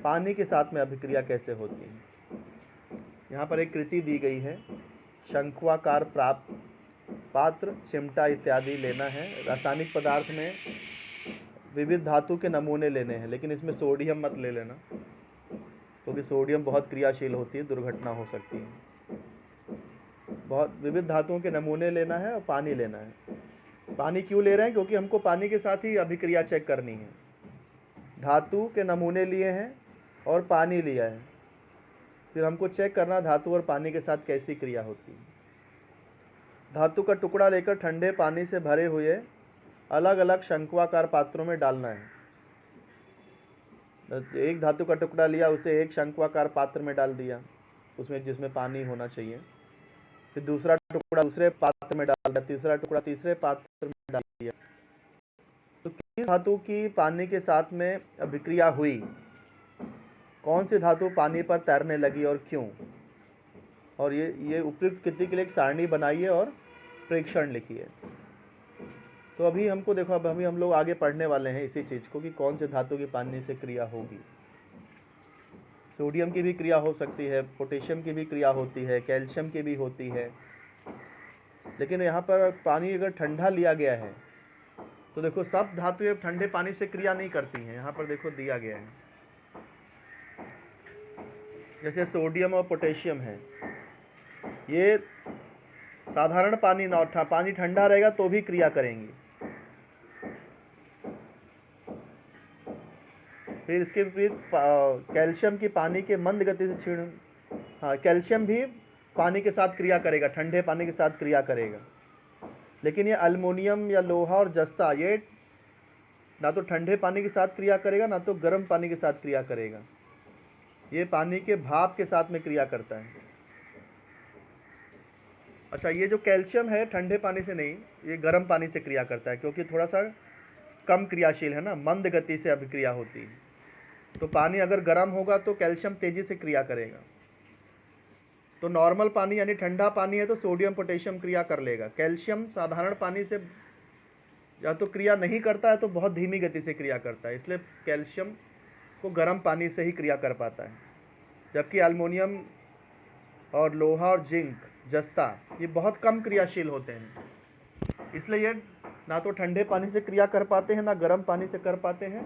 पानी के साथ में अभिक्रिया कैसे होती है। यहाँ पर एक कृति दी गई है, शंक्वाकार प्राप्त पात्र, चिमटा इत्यादि लेना है। रासायनिक पदार्थ में विविध धातु के नमूने लेने हैं, लेकिन इसमें सोडियम मत ले लेना क्योंकि सोडियम बहुत क्रियाशील होती है, दुर्घटना हो सकती है। बहुत विविध धातुओं के नमूने लेना है और पानी लेना है। पानी क्यों ले रहे हैं, क्योंकि हमको पानी के साथ ही अभिक्रिया चेक करनी है। धातु के नमूने लिए हैं और पानी लिया है, फिर हमको चेक करना धातु और पानी के साथ कैसी क्रिया होती है। धातु का टुकड़ा लेकर ठंडे पानी से भरे हुए अलग अलग शंक्वाकार पात्रों में डालना है। एक धातु का टुकड़ा लिया, उसे एक शंक्वाकार पात्र में डाल दिया, उसमें जिसमें पानी होना चाहिए। फिर दूसरा टुकड़ा दूसरे पात्र में डाल दिया, तीसरा टुकड़ा तीसरे पात्र में डाल दिया। तो किस धातु की पानी के साथ में अभिक्रिया हुई, कौन सी धातु पानी पर तैरने लगी और क्यों, और ये उपयुक्त कृति के लिए एक सारणी बनाइए और प्रेक्षण लिखिए। तो अभी हमको देखो, अब अभी हम लोग आगे पढ़ने वाले हैं इसी चीज़ को कि कौन से धातु की पानी से क्रिया होगी। सोडियम की भी क्रिया हो सकती है, पोटेशियम की भी क्रिया होती है, कैल्शियम की भी होती है, लेकिन यहाँ पर पानी अगर ठंडा लिया गया है तो देखो सब धातुएं ठंडे पानी से क्रिया नहीं करती हैं। यहाँ पर देखो दिया गया है, जैसे सोडियम और पोटेशियम है, ये साधारण पानी पानी ठंडा रहेगा तो भी क्रिया करेंगी। फिर इसके विपरीत कैल्शियम की पानी के मंद गति से क्षीण, हाँ, कैल्शियम भी पानी के साथ क्रिया करेगा, ठंडे पानी के साथ क्रिया करेगा, लेकिन ये अल्युमिनियम या लोहा और जस्ता ये ना तो ठंडे पानी के साथ क्रिया करेगा ना तो गर्म पानी के साथ क्रिया करेगा। ये पानी के भाप के साथ में क्रिया करता है। अच्छा, ये जो कैल्शियम है ठंडे पानी से नहीं, ये गर्म पानी से क्रिया करता है, क्योंकि थोड़ा सा कम क्रियाशील है ना, मंद गति से अभिक्रिया होती है। तो पानी अगर गर्म होगा तो कैल्शियम तेजी से क्रिया करेगा। तो नॉर्मल पानी यानी ठंडा पानी है तो सोडियम पोटेशियम क्रिया कर लेगा। कैल्शियम साधारण पानी से या तो क्रिया नहीं करता है तो बहुत धीमी गति से क्रिया करता है, इसलिए कैल्शियम को गर्म पानी से ही क्रिया कर पाता है। जबकि एल्युमिनियम और लोहा और जिंक, जस्ता, ये बहुत कम क्रियाशील होते हैं, इसलिए ये ना तो ठंडे पानी से क्रिया कर पाते हैं ना गर्म पानी से कर पाते हैं,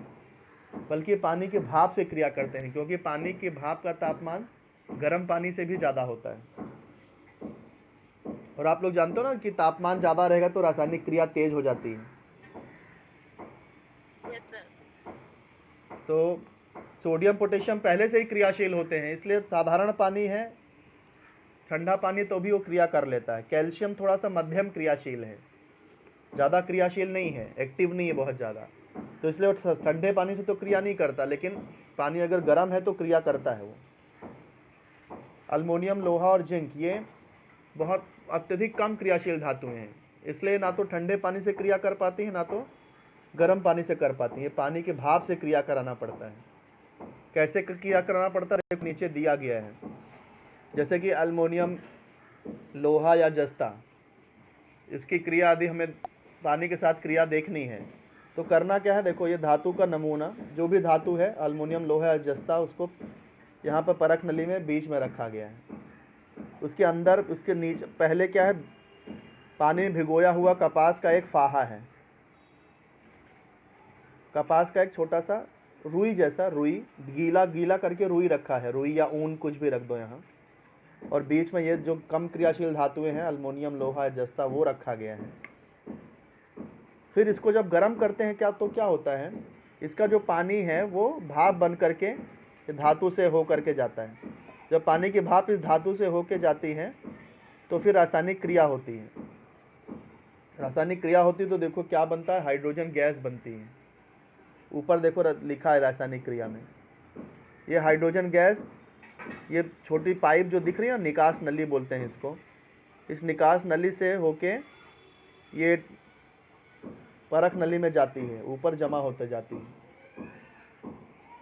बल्कि पानी के भाप से क्रिया करते हैं, क्योंकि पानी के भाप का तापमान गर्म पानी से भी ज़्यादा होता है। और आप लोग जानते हो ना कि तापमान ज़्यादा रहेगा तो रासायनिक क्रिया तेज हो जाती है। Yes sir. तो सोडियम पोटेशियम पहले से ही क्रियाशील होते हैं, इसलिए साधारण पानी है, ठंडा पानी तो भी वो क्रिया कर लेता है। कैल्शियम थोड़ा सा मध्यम क्रियाशील है, ज़्यादा क्रियाशील नहीं है, एक्टिव नहीं है बहुत ज़्यादा, तो इसलिए वो ठंडे पानी से तो क्रिया नहीं करता, लेकिन पानी अगर गर्म है तो क्रिया करता है वो। अल्युमिनियम, लोहा और जिंक ये बहुत अत्यधिक कम क्रियाशील धातुएं हैं, इसलिए ना तो ठंडे पानी से क्रिया कर पाती हैं ना तो गर्म पानी से कर पाती हैं। पानी के भाप से क्रिया कराना पड़ता है। कैसे क्रिया कराना पड़ता है देखो नीचे दिया गया है। जैसे कि अल्युमिनियम, लोहा या जस्ता, इसकी क्रिया आदि हमें पानी के साथ क्रिया देखनी है तो करना क्या है, देखो ये धातु का नमूना, जो भी धातु है अल्युमिनियम, लोहा या जस्ता, उसको यहाँ पर परख नली में बीच में रखा गया है। उसके अंदर, उसके नीचे पहले क्या है, पानी में भिगोया हुआ कपास का एक फाहा है, कपास का एक छोटा सा रुई जैसा, रुई गीला गीला करके रुई रखा है, रुई या ऊन कुछ भी रख दो यहाँ, और बीच में ये जो कम क्रियाशील धातुएं हैं अल्युमिनियम, लोहा, जस्ता, वो रखा गया है। फिर इसको जब गर्म करते हैं क्या, तो क्या होता है, इसका जो पानी है वो भाप बन करके धातु से हो करके जाता है। जब पानी की भाप इस धातु से होके जाती है तो फिर रासायनिक क्रिया होती है। रासायनिक क्रिया होती है तो देखो क्या बनता है, हाइड्रोजन गैस बनती है। ऊपर देखो लिखा है रासायनिक क्रिया में, ये हाइड्रोजन गैस, ये छोटी पाइप जो दिख रही है ना, निकास नली बोलते हैं इसको, इस निकास नली से होके ये परख नली में जाती है, ऊपर जमा होते जाती है।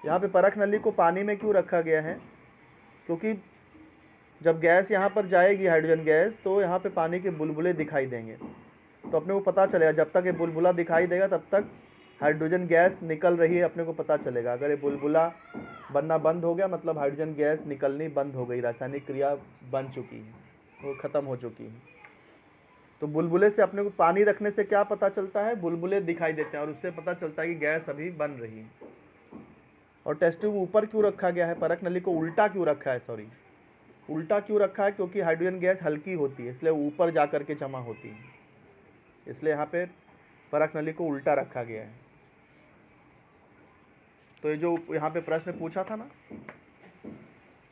यहाँ पे परख नली को पानी में क्यों रखा गया है, क्योंकि जब गैस यहाँ पर जाएगी, हाइड्रोजन गैस, तो यहाँ पे पानी के बुलबुले दिखाई देंगे, तो अपने को पता चलेगा, जब तक ये बुलबुला दिखाई देगा तब तक हाइड्रोजन गैस निकल रही है, अपने को पता चलेगा। अगर ये बुलबुला बनना बंद हो गया मतलब हाइड्रोजन गैस निकलनी बंद हो गई, रासायनिक क्रिया बन चुकी है, वो ख़त्म हो चुकी है। तो बुलबुले से अपने को पानी रखने से क्या पता चलता है, बुलबुले दिखाई देते हैं और उससे पता चलता है कि गैस अभी बन रही है। और टेस्ट ट्यूब ऊपर क्यों रखा गया है, परख नली को उल्टा क्यों रखा है, सॉरी उल्टा क्यों रखा है, क्योंकि हाइड्रोजन गैस हल्की होती है, इसलिए ऊपर जा कर के जमा होती है, इसलिए यहाँ पे परख नली को उल्टा रखा गया है। तो ये जो यहाँ पे प्रश्न पूछा था ना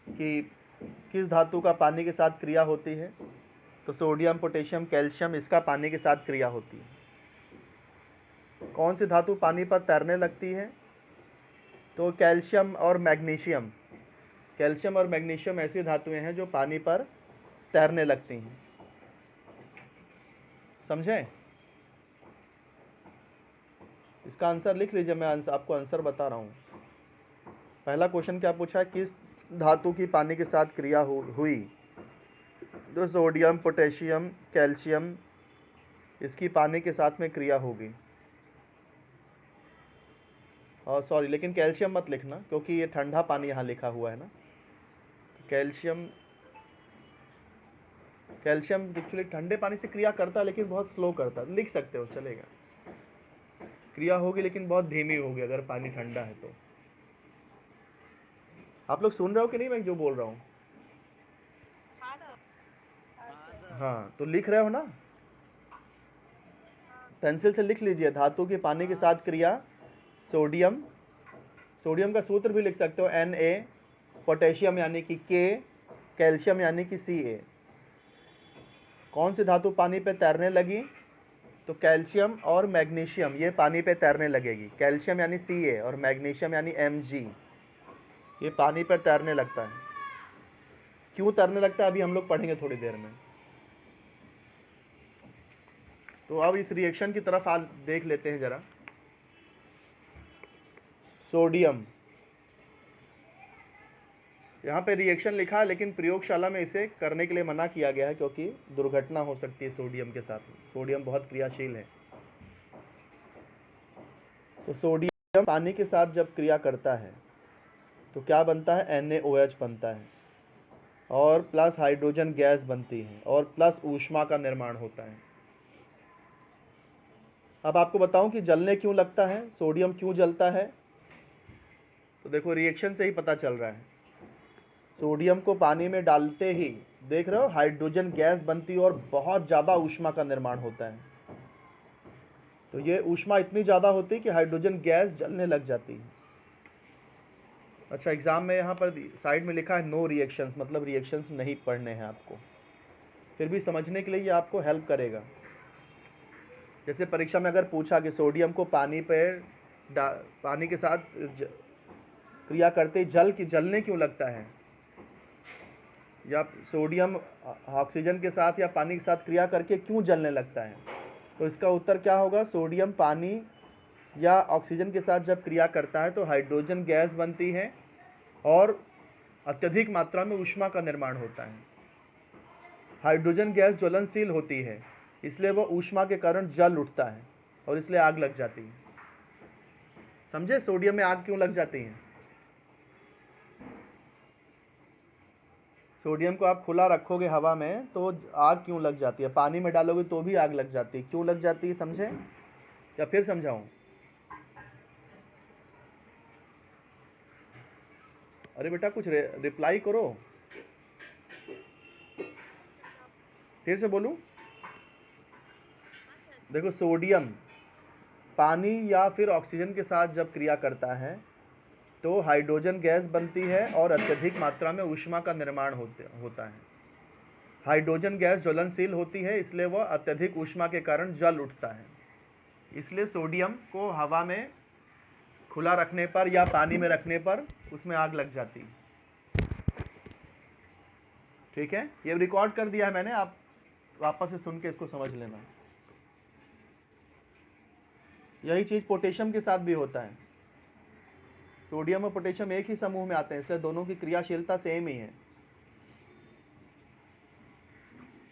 कि किस धातु का पानी के साथ क्रिया होती है, तो सोडियम, पोटेशियम, कैल्शियम, इसका पानी के साथ क्रिया होती है। कौन सी धातु पानी पर तैरने लगती है, तो कैल्शियम और मैग्नीशियम। कैल्शियम और मैग्नीशियम ऐसी धातुएं हैं जो पानी पर तैरने लगती हैं, समझे। इसका आंसर लिख लीजिए, मैं आपको आंसर बता रहा हूँ। पहला क्वेश्चन क्या पूछा है, किस धातु की पानी के साथ क्रिया हुई, तो सोडियम, पोटेशियम, कैल्शियम, इसकी पानी के साथ में क्रिया होगी। और सॉरी, लेकिन कैल्शियम मत लिखना क्योंकि ये ठंडा पानी यहाँ लिखा हुआ है ना। कैल्शियम एक्चुअली ठंडे पानी से क्रिया करता है लेकिन बहुत स्लो करता है, लिख सकते हो चलेगा, क्रिया होगी लेकिन बहुत धीमी होगी अगर पानी ठंडा है तो। आप लोग सुन रहे हो कि नहीं मैं जो बोल रहा हूँ? हाँ, तो लिख रहे हो ना, पेंसिल से लिख लीजिए। धातु की पानी के साथ क्रिया, सोडियम, सोडियम का सूत्र भी लिख सकते हो Na, पोटेशियम यानी कि K, कैल्शियम यानी कि Ca। कौन सी धातु पानी पे तैरने लगी, तो कैल्शियम और मैग्नीशियम ये पानी पे तैरने लगेगी। कैल्शियम यानी Ca और मैग्नीशियम यानी Mg, ये पानी पर तैरने लगता है। क्यों तैरने लगता है अभी हम लोग पढ़ेंगे थोड़ी देर में। तो अब इस रिएक्शन की तरफ आज देख लेते हैं जरा। सोडियम, यहाँ पे रिएक्शन लिखा है लेकिन प्रयोगशाला में इसे करने के लिए मना किया गया है क्योंकि दुर्घटना हो सकती है सोडियम के साथ। सोडियम बहुत क्रियाशील है। तो सोडियम पानी के साथ जब क्रिया करता है तो क्या बनता है, NaOH बनता है और प्लस हाइड्रोजन गैस बनती है और प्लस ऊष्मा का निर्माण होता है। अब आपको बताऊं कि जलने क्यों लगता है, सोडियम क्यों जलता है। तो देखो रिएक्शन से ही पता चल रहा है। सोडियम को पानी में डालते ही देख रहे हो हाइड्रोजन गैस बनती है और बहुत ज़्यादा ऊष्मा का निर्माण होता है। तो ये ऊष्मा इतनी ज़्यादा होती है कि हाइड्रोजन गैस जलने लग जाती है। अच्छा, एग्ज़ाम में यहाँ पर साइड में लिखा है नो रिएक्शंस, मतलब रिएक्शंस नहीं पढ़ने हैं आपको। फिर भी समझने के लिए ये आपको हेल्प करेगा। जैसे परीक्षा में अगर पूछा कि सोडियम को पानी के साथ क्रिया करते जलने क्यों लगता है, या सोडियम ऑक्सीजन के साथ या पानी के साथ क्रिया करके क्यों जलने लगता है, तो इसका उत्तर क्या होगा, सोडियम पानी या ऑक्सीजन के साथ जब क्रिया करता है तो हाइड्रोजन गैस बनती है और अत्यधिक मात्रा में ऊष्मा का निर्माण होता है। हाइड्रोजन गैस ज्वलनशील होती है, इसलिए वह ऊष्मा के कारण जल उठता है और इसलिए आग लग जाती है। समझे सोडियम में आग क्यों लग जाती है। सोडियम को आप खुला रखोगे हवा में तो आग क्यों लग जाती है, पानी में डालोगे तो भी आग लग जाती है। क्यों लग जाती है समझे, या फिर समझाऊं। अरे बेटा कुछ रिप्लाई करो, फिर से बोलूं। देखो सोडियम पानी या फिर ऑक्सीजन के साथ जब क्रिया करता है तो हाइड्रोजन गैस बनती है और अत्यधिक मात्रा में ऊष्मा का निर्माण होता है। हाइड्रोजन गैस ज्वलनशील होती है, इसलिए वह अत्यधिक ऊष्मा के कारण जल उठता है। इसलिए सोडियम को हवा में खुला रखने पर या पानी में रखने पर उसमें आग लग जाती है। ठीक है, ये रिकॉर्ड कर दिया है मैंने, आप वापस से सुन के इसको समझ लेना। यही चीज पोटेशियम के साथ भी होता है। सोडियम और पोटेशियम एक ही समूह में आते हैं, इसलिए दोनों की क्रियाशीलता सेम ही है।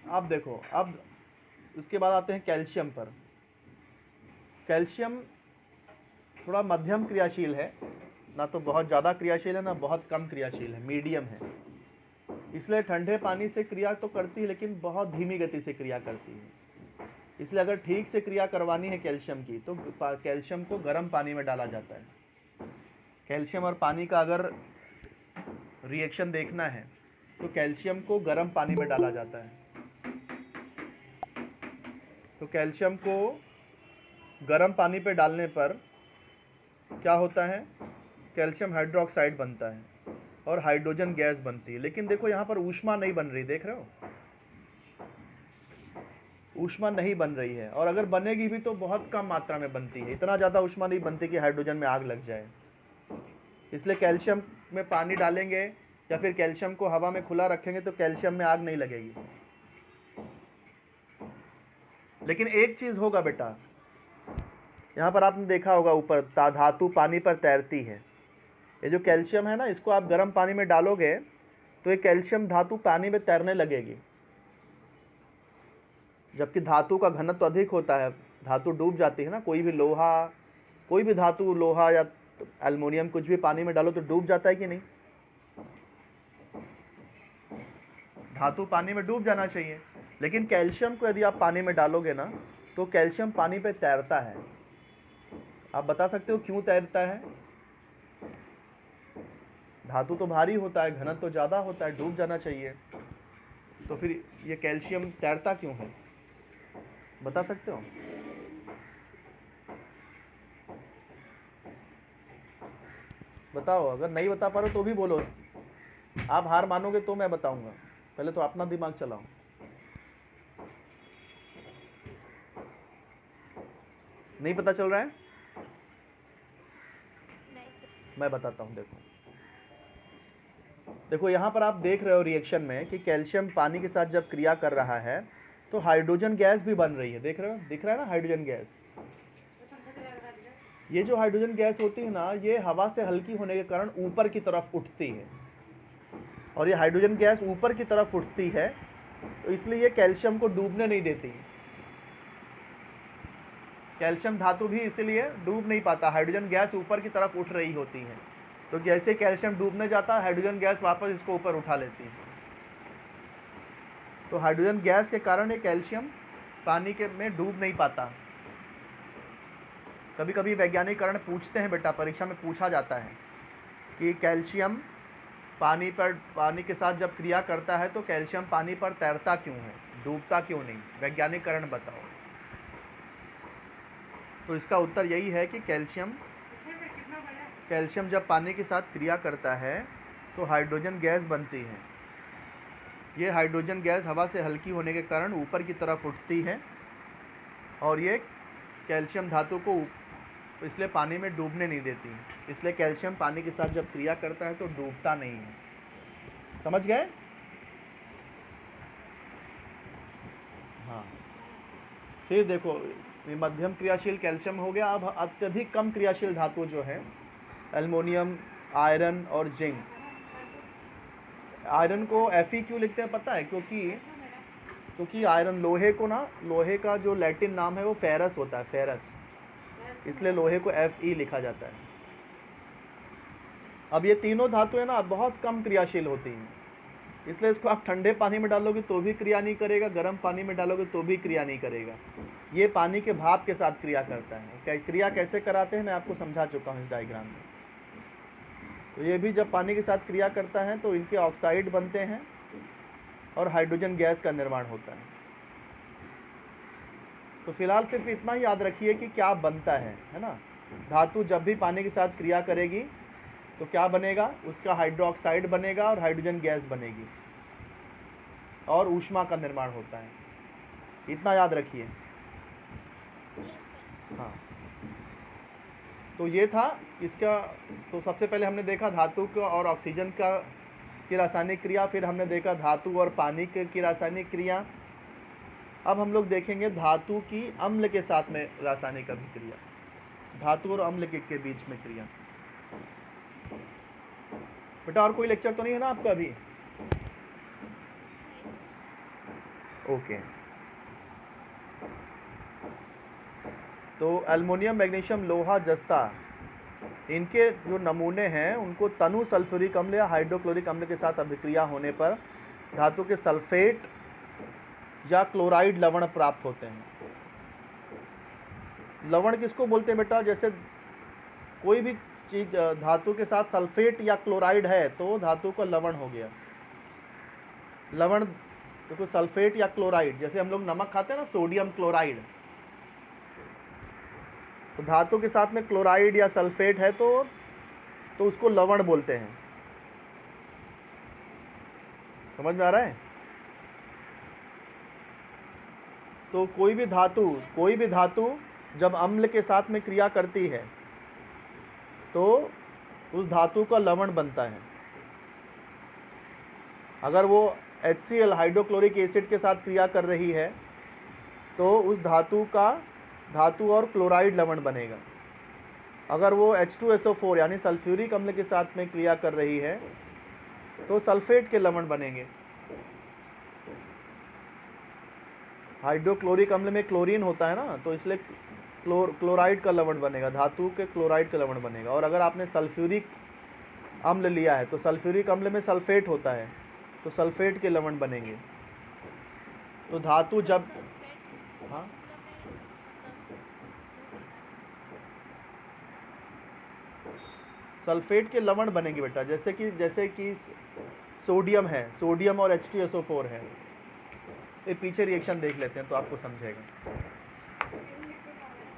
अब देखो, अब उसके बाद आते हैं कैल्शियम पर। कैल्शियम थोड़ा मध्यम क्रियाशील है, ना तो बहुत ज़्यादा क्रियाशील है ना बहुत कम क्रियाशील है, मीडियम है। इसलिए ठंडे पानी से क्रिया तो करती है लेकिन बहुत धीमी गति से क्रिया करती है। इसलिए अगर ठीक से क्रिया करवानी है कैल्शियम की तो कैल्शियम को गर्म पानी में डाला जाता है। कैल्शियम और पानी का अगर रिएक्शन देखना है तो कैल्शियम को गर्म पानी में डाला जाता है। तो कैल्शियम को गर्म पानी पे डालने पर क्या होता है, कैल्शियम हाइड्रोक्साइड बनता है और हाइड्रोजन गैस बनती है। लेकिन देखो यहाँ पर ऊष्मा नहीं बन रही, देख रहे हो, ऊष्मा नहीं बन रही है। और अगर बनेगी भी तो बहुत कम मात्रा में बनती है, इतना ज़्यादा ऊष्मा नहीं बनती कि हाइड्रोजन में आग लग जाए। इसलिए कैल्शियम में पानी डालेंगे या फिर कैल्शियम को हवा में खुला रखेंगे तो कैल्शियम में आग नहीं लगेगी। लेकिन एक चीज़ होगा बेटा, यहाँ पर आपने देखा होगा ऊपर धातु पानी पर तैरती है। ये जो कैल्शियम है ना, इसको आप गर्म पानी में डालोगे तो ये कैल्शियम धातु पानी में तैरने लगेगी, जबकि धातु का घनत्व अधिक होता है, धातु डूब जाती है ना। कोई भी लोहा, कोई भी धातु, लोहा या एल्युमिनियम कुछ भी पानी में डालो तो डूब जाता है कि नहीं। धातु पानी में डूब जाना चाहिए, लेकिन कैल्शियम को यदि आप पानी में डालोगे ना तो कैल्शियम पानी पे तैरता है। आप बता सकते हो क्यों तैरता है। धातु तो भारी होता है, घनत्व तो ज़्यादा होता है, डूब जाना चाहिए। तो फिर ये कैल्शियम तैरता क्यों है, बता सकते हो। बताओ, अगर नहीं बता पा रहे तो भी बोलो। आप हार मानोगे तो मैं बताऊंगा, पहले तो अपना दिमाग चलाओ। नहीं पता चल रहा है? नहीं सर। मैं बताता हूँ, देखो देखो यहाँ पर आप देख रहे हो रिएक्शन में कि कैल्शियम पानी के साथ जब क्रिया कर रहा है तो हाइड्रोजन गैस भी बन रही है। देख रहे हो, दिख रहा है ना हाइड्रोजन गैस। ये जो हाइड्रोजन गैस होती है ना, ये हवा से हल्की होने के कारण ऊपर की तरफ उठती है, और ये हाइड्रोजन गैस ऊपर की तरफ उठती है, तो इसलिए ये कैल्शियम को डूबने नहीं देती। कैल्शियम धातु भी इसीलिए डूब नहीं पाता, हाइड्रोजन गैस ऊपर की तरफ उठ रही होती है, तो जैसे कैल्शियम डूबने जाता है हाइड्रोजन गैस वापस इसको ऊपर उठा लेती है। तो हाइड्रोजन गैस के कारण ये कैल्शियम पानी के में डूब नहीं पाता। कभी कभी वैज्ञानिक कारण पूछते हैं बेटा, परीक्षा में पूछा जाता है कि कैल्शियम पानी के साथ जब क्रिया करता है तो कैल्शियम पानी पर तैरता क्यों है, डूबता क्यों नहीं, वैज्ञानिक कारण बताओ। तो इसका उत्तर यही है कि कैल्शियम जब पानी के साथ क्रिया करता है तो हाइड्रोजन गैस बनती है। ये हाइड्रोजन गैस हवा से हल्की होने के कारण ऊपर की तरफ उठती है, और ये कैल्शियम धातु को इसलिए पानी में डूबने नहीं देती, इसलिए कैल्शियम पानी के साथ जब क्रिया करता है तो डूबता नहीं है। समझ गए? हाँ। फिर देखो, ये मध्यम क्रियाशील कैल्शियम हो गया। अब अत्यधिक कम क्रियाशील धातु जो है एल्युमिनियम, आयरन और जिंक। आयरन को Fe क्यों लिखते हैं पता है? क्योंकि आयरन लोहे को ना, लोहे का जो लैटिन नाम है वो फेरस होता है, फेरस, इसलिए लोहे को Fe लिखा जाता है। अब ये तीनों धातु है ना बहुत कम क्रियाशील होती हैं, इसलिए इसको आप ठंडे पानी में डालोगे तो भी क्रिया नहीं करेगा, गर्म पानी में डालोगे तो भी क्रिया नहीं करेगा। ये पानी के भाप के साथ क्रिया करता है। क्रिया कैसे कराते हैं मैं आपको समझा चुका हूँ इस डायग्राम में। तो ये भी जब पानी के साथ क्रिया करता है तो इनके ऑक्साइड बनते हैं और हाइड्रोजन गैस का निर्माण होता है। तो फिलहाल सिर्फ इतना ही याद रखिए कि क्या बनता है ना। धातु जब भी पानी के साथ क्रिया करेगी तो क्या बनेगा, उसका हाइड्रोक्साइड बनेगा और हाइड्रोजन गैस बनेगी और ऊष्मा का निर्माण होता है। इतना याद रखिए। Yes sir. हाँ, तो ये था इसका। तो सबसे पहले हमने देखा धातु का और ऑक्सीजन की रासायनिक क्रिया, फिर हमने देखा धातु और पानी की रासायनिक क्रिया। अब हम लोग देखेंगे धातु की अम्ल के साथ में रासायनिक अभिक्रिया, धातु और अम्ल के बीच में क्रिया। बेटा और कोई लेक्चर तो नहीं है ना आपका अभी? ओके। तो एल्युमिनियम, मैग्नीशियम, लोहा, जस्ता, इनके जो नमूने हैं उनको तनु सल्फ्यूरिक अम्ल या हाइड्रोक्लोरिक अम्ल के साथ अभिक्रिया होने पर धातु के सल्फेट या क्लोराइड लवण प्राप्त होते हैं। लवण किसको बोलते हैं बेटा? जैसे कोई भी चीज धातु के साथ सल्फेट या क्लोराइड है तो धातु का लवण हो गया। लवण देखो, सल्फेट या क्लोराइड, जैसे हम लोग नमक खाते हैं ना, सोडियम क्लोराइड, तो धातु के साथ में क्लोराइड या सल्फेट है तो उसको लवण बोलते हैं। समझ में आ रहा है? तो कोई भी धातु जब अम्ल के साथ में क्रिया करती है तो उस धातु का लवण बनता है। अगर वो HCl हाइड्रोक्लोरिक एसिड के साथ क्रिया कर रही है तो उस धातु और क्लोराइड लवण बनेगा। अगर वो H2SO4 यानी सल्फ्यूरिक अम्ल के साथ में क्रिया कर रही है तो सल्फेट के लवण बनेंगे। हाइड्रोक्लोरिक अम्ल में क्लोरीन होता है ना, तो इसलिए क्लोराइड का लवण बनेगा, धातु के क्लोराइड का लवण बनेगा। और अगर आपने सल्फ्यूरिक अम्ल लिया है तो सल्फ्यूरिक अम्ल में सल्फेट होता है तो सल्फेट के लवण बनेंगे। तो धातु सर जब सल्फेट हाँ, अम्ल में मतलब वो होता है। सल्फेट के लवण बनेंगे बेटा। जैसे कि सोडियम है, सोडियम और H2SO4 है। ये पीछे रिएक्शन देख लेते हैं तो आपको समझेगा।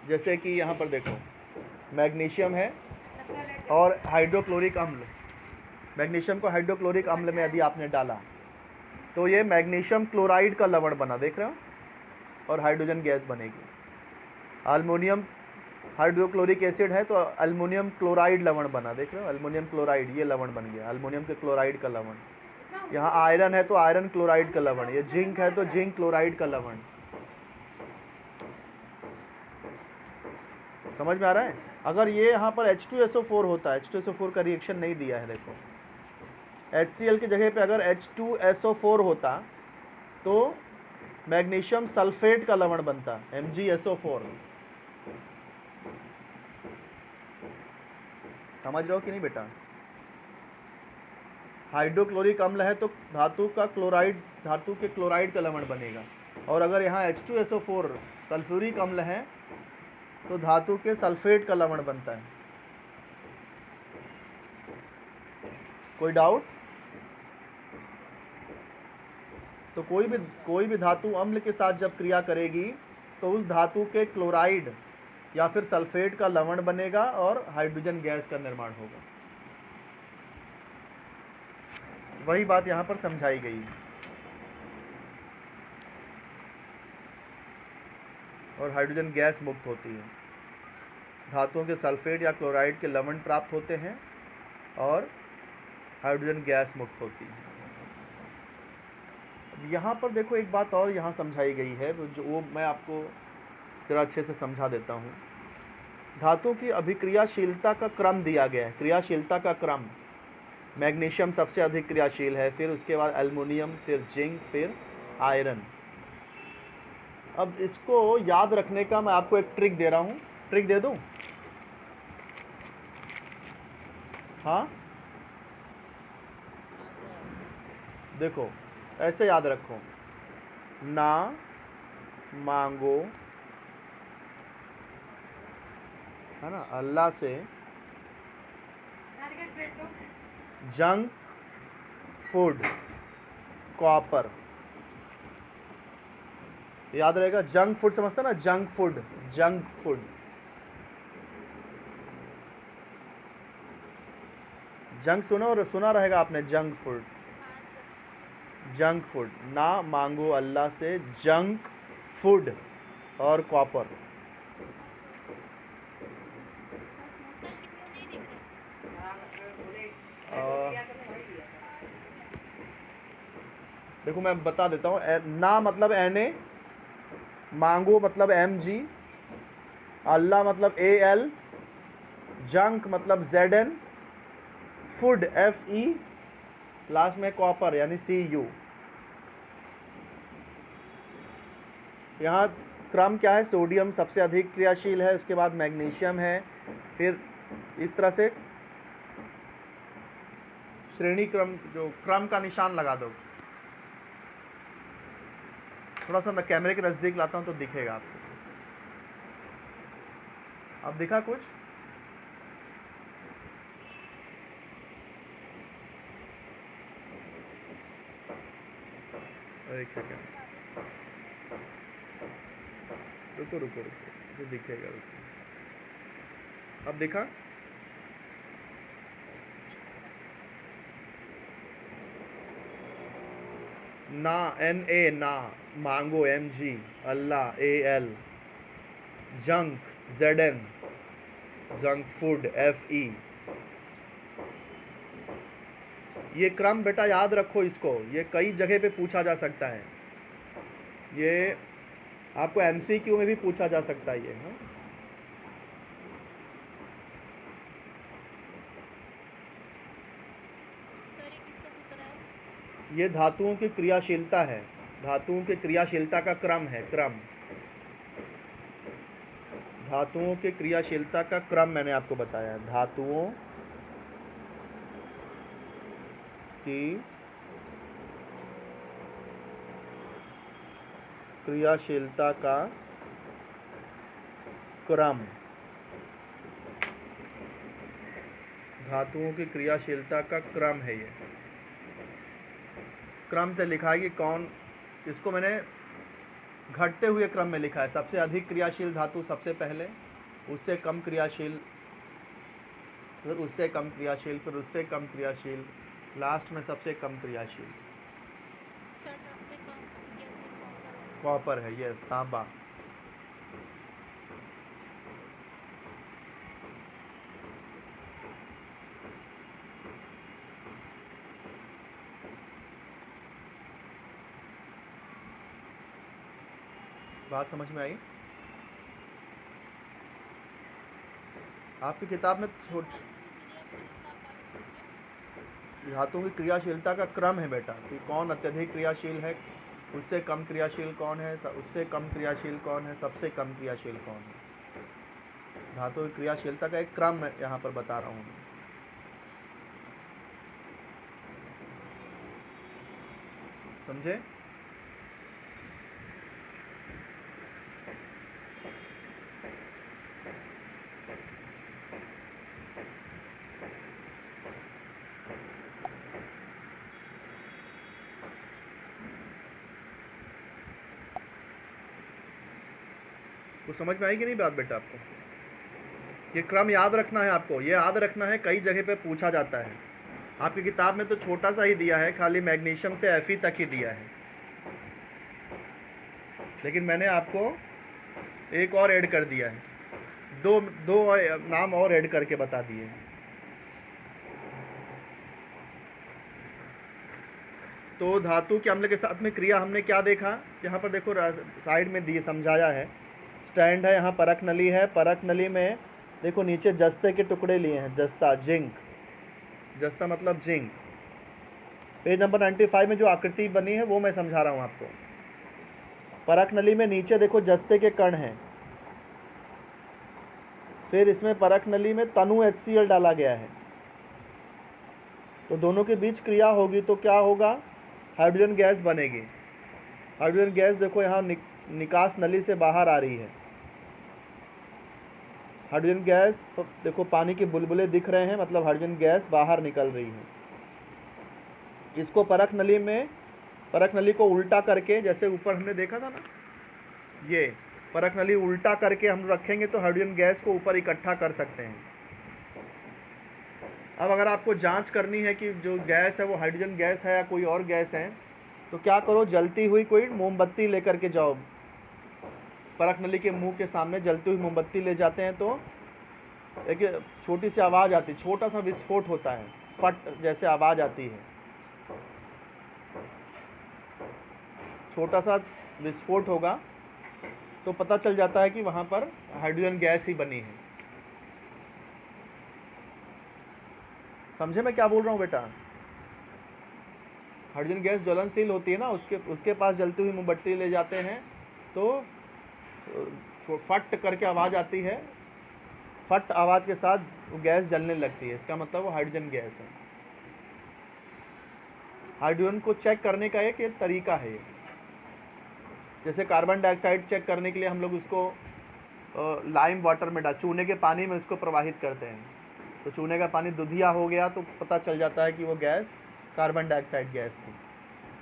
जैसे कि यहाँ पर देखो, मैग्नीशियम है और हाइड्रोक्लोरिक अम्ल, मैग्नीशियम को हाइड्रोक्लोरिक अम्ल में यदि आपने डाला तो ये मैग्नीशियम क्लोराइड का लवण बना, देख रहे हो, और हाइड्रोजन गैस बनेगी। अल्युमिनियम हाइड्रोक्लोरिक एसिड है तो अल्मोनियम क्लोराइड लवण बना, देख रहे हो, अल्मोनियम क्लोराइड, ये लवण बन गया अल्मोनियम के क्लोराइड का लवण। यहाँ आयरन है तो आयरन क्लोराइड का लवण, ये जिंक है तो जिंक क्लोराइड का लवण। समझ में आ रहा है? अगर ये यहाँ पर H2SO4 होता है, H2SO4 का रिएक्शन नहीं दिया है, देखो HCl की जगह पे अगर H2SO4 होता तो मैग्नीशियम सल्फेट का लवण बनता, MgSO4। समझ रहे हो कि नहीं बेटा? हाइड्रोक्लोरिक अम्ल है तो धातु का क्लोराइड, धातु के क्लोराइड का लवण बनेगा, और अगर यहाँ H2SO4 सल्फ्यूरिक अम्ल है तो धातु के सल्फेट का लवण बनता है। कोई डाउट? तो कोई भी धातु अम्ल के साथ जब क्रिया करेगी तो उस धातु के क्लोराइड या फिर सल्फेट का लवण बनेगा और हाइड्रोजन गैस का निर्माण होगा। वही बात यहाँ पर समझाई गई है। और हाइड्रोजन गैस मुक्त होती है, धातुओं के सल्फेट या क्लोराइड के लवण प्राप्त होते हैं और हाइड्रोजन गैस मुक्त होती है। यहाँ पर देखो एक बात और यहाँ समझाई गई है, जो वो मैं आपको ज़रा अच्छे से समझा देता हूँ। धातु की अभिक्रियाशीलता का क्रम दिया गया है, क्रियाशीलता का क्रम। मैग्नीशियम सबसे अधिक क्रियाशील है, फिर उसके बाद एल्युमिनियम, फिर जिंक, फिर आयरन। अब इसको याद रखने का मैं आपको एक ट्रिक दे रहा हूँ, ट्रिक दे दूँ? हाँ, देखो ऐसे याद रखो, ना मांगो, है ना, अल्लाह से जंक फूड कॉपर। याद रहेगा, जंक फूड समझता ना, junk food, junk food, junk सुना रहेगा आपने, जंक फूड, हाँ सर। Junk food. ना मांगो अल्लाह से जंक फूड और कॉपर। सर इसमें नहीं दिख रहा। देखो मैं बता देता हूँ, ना मतलब Na, मांगो मतलब Mg, अल्लाह मतलब Al, जंक मतलब Zn, फूड Fe, लास्ट में कॉपर यानी Cu। यहाँ क्रम क्या है? सोडियम सबसे अधिक क्रियाशील है, उसके बाद मैग्नीशियम है, फिर इस तरह से श्रेणी क्रम, जो क्रम का निशान लगा दो। थोड़ा सा मैं कैमरे के नज़दीक लाता हूँ तो दिखेगा आपको। अब दिखा कुछ? एक सेकेंड, दिखा दो। रुको रुको रुको, जो दिखेगा रुको। अब दिखा? नहीं सर। ना Na, ना मांगो Mg, अल्लाह Al, junk Zn, junk food Fe। ये क्रम बेटा याद रखो इसको, ये कई जगह पे पूछा जा सकता है, ये आपको MCQ में भी पूछा जा सकता है ये। हाँ, सर ये किसका सूत्र है? ये धातुओं की क्रियाशीलता है, धातुओं की क्रियाशीलता का क्रम है, क्रम। धातुओं के क्रियाशीलता का क्रम मैंने आपको बताया है, धातुओं की क्रियाशीलता का क्रम, धातुओं की क्रियाशीलता का क्रम है ये। क्रम से लिखा है कि कौन, इसको मैंने घटते हुए क्रम में लिखा है। सबसे अधिक क्रियाशील धातु सबसे पहले, उससे कम क्रियाशील, फिर उससे कम क्रियाशील, फिर उससे कम क्रियाशील, लास्ट में सबसे कम क्रियाशील। सर सबसे कम क्रियाशील कॉपर है। कॉपर है, यस, तांबा। बात समझ में आई? आपकी किताब में धातुओं की क्रियाशीलता का क्रम है बेटा, कि कौन अत्यधिक क्रियाशील है, उससे कम क्रियाशील कौन है, उससे कम क्रियाशील कौन है, सबसे कम क्रियाशील कौन है। धातु की क्रियाशीलता का एक क्रम मैं यहाँ पर बता रहा हूँ। समझे? तो समझ में आई कि नहीं बात बेटा आपको? ये क्रम याद रखना है आपको, ये याद रखना है, कई जगह पे पूछा जाता है। आपकी किताब में तो छोटा सा ही दिया है, खाली मैग्नीशियम से Fe तक ही दिया है, लेकिन मैंने आपको एक और ऐड कर दिया है, दो नाम और ऐड करके बता दिए। तो धातु के अम्ल के साथ में क्रिया हमने क्या देखा, यहाँ पर देखो साइड में दिए समझाया है। स्टैंड है, यहाँ परख नली है, परख नली में देखो नीचे जस्ते के टुकड़े लिए हैं, जस्ता, जिंक, जस्ता मतलब जिंक। पेज नंबर 95 में जो आकृति बनी है वो मैं समझा रहा हूँ आपको। परख नली में नीचे देखो जस्ते के कण हैं, फिर इसमें परख नली में तनु HCl डाला गया है, तो दोनों के बीच क्रिया होगी तो क्या होगा, हाइड्रोजन गैस बनेगी। हाइड्रोजन गैस देखो यहाँ निकास नली से बाहर आ रही है। हाइड्रोजन गैस देखो, पानी के बुलबुले दिख रहे हैं, मतलब हाइड्रोजन गैस बाहर निकल रही है। इसको परख नली में, परख नली को उल्टा करके, जैसे ऊपर हमने देखा था ना, ये परख नली उल्टा करके हम रखेंगे तो हाइड्रोजन गैस को ऊपर इकट्ठा कर सकते हैं। अब अगर आपको जांच करनी है कि जो गैस है वो हाइड्रोजन गैस है या कोई और गैस है, तो क्या करो, जलती हुई कोई मोमबत्ती लेकर के जाओ। परख नली के मुंह के सामने जलती हुई मोमबत्ती ले जाते हैं तो एक छोटी सी आवाज़ आती है, छोटा सा विस्फोट होता है, फट जैसे आवाज़ आती है, छोटा सा विस्फोट होगा तो पता चल जाता है कि वहाँ पर हाइड्रोजन गैस ही बनी है। समझे मैं क्या बोल रहा हूँ बेटा? हाइड्रोजन गैस ज्वलनशील होती है ना, उसके पास जलती हुई मोमबत्ती ले जाते हैं तो फट करके आवाज़ आती है, फट आवाज़ के साथ वो गैस जलने लगती है, इसका मतलब वो हाइड्रोजन गैस है। हाइड्रोजन को चेक करने का एक तरीका है। जैसे कार्बन डाइऑक्साइड चेक करने के लिए हम लोग उसको लाइम वाटर में चूने के पानी में उसको प्रवाहित करते हैं, तो चूने का पानी दुधिया हो गया तो पता चल जाता है कि वो गैस कार्बन डाइऑक्साइड गैस थी।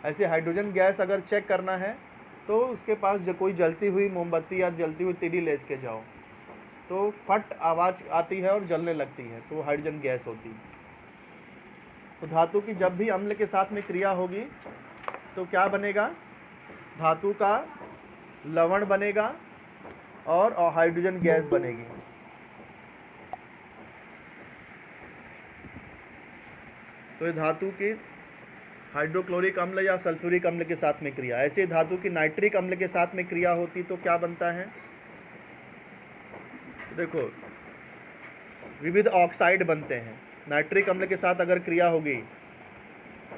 ऐसे हाइड्रोजन गैस अगर चेक करना है तो उसके पास जो कोई जलती हुई मोमबत्ती या जलती हुई तीली ले के जाओ तो फट आवाज़ आती है और जलने लगती है, तो हाइड्रोजन गैस होती है। तो धातु की जब भी अम्ल के साथ में क्रिया होगी तो क्या बनेगा, धातु का लवण बनेगा और हाइड्रोजन गैस बनेगी। तो ये धातु की हाइड्रोक्लोरिक अम्ल या सल्फ्यूरिक अम्ल के साथ में क्रिया। ऐसे धातु की नाइट्रिक अम्ल के साथ में क्रिया होती तो क्या बनता है, देखो विविध ऑक्साइड बनते हैं। नाइट्रिक अम्ल के साथ अगर क्रिया होगी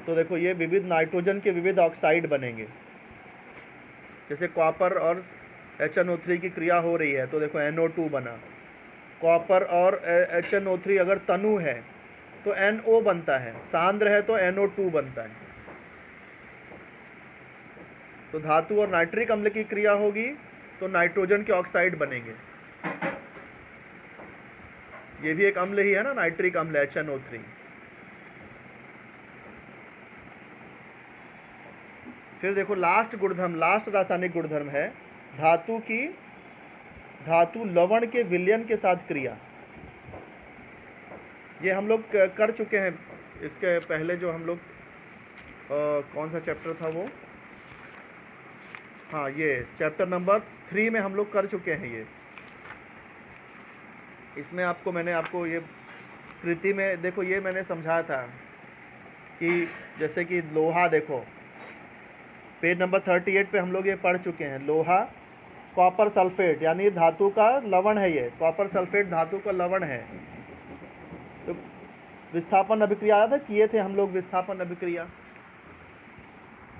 तो देखो ये विविध नाइट्रोजन के विविध ऑक्साइड बनेंगे। जैसे कॉपर और HNO3 की क्रिया हो रही है तो देखो NO2 बना। कॉपर और HNO3 अगर तनु है तो NO बनता है, सांद्र है तो NO2 बनता है। तो धातु और नाइट्रिक अम्ल की क्रिया होगी तो नाइट्रोजन के ऑक्साइड बनेंगे। ये भी एक अम्ल ही है ना, नाइट्रिक अम्ल HNO3। फिर देखो लास्ट गुणधर्म, लास्ट रासायनिक गुणधर्म है धातु लवण के विलयन के साथ क्रिया। ये हम लोग कर चुके हैं इसके पहले, जो हम लोग कौन सा चैप्टर था वो, हाँ ये चैप्टर नंबर 3 में हम लोग कर चुके हैं ये। इसमें मैंने आपको ये कृति में देखो ये मैंने समझाया था कि जैसे कि लोहा, देखो पेज नंबर 38 पे हम लोग ये पढ़ चुके हैं। लोहा कॉपर सल्फेट, यानी धातु का लवण है, ये कॉपर सल्फेट धातु का लवण है। तो विस्थापन अभिक्रिया आया था, किए थे हम लोग विस्थापन अभिक्रिया,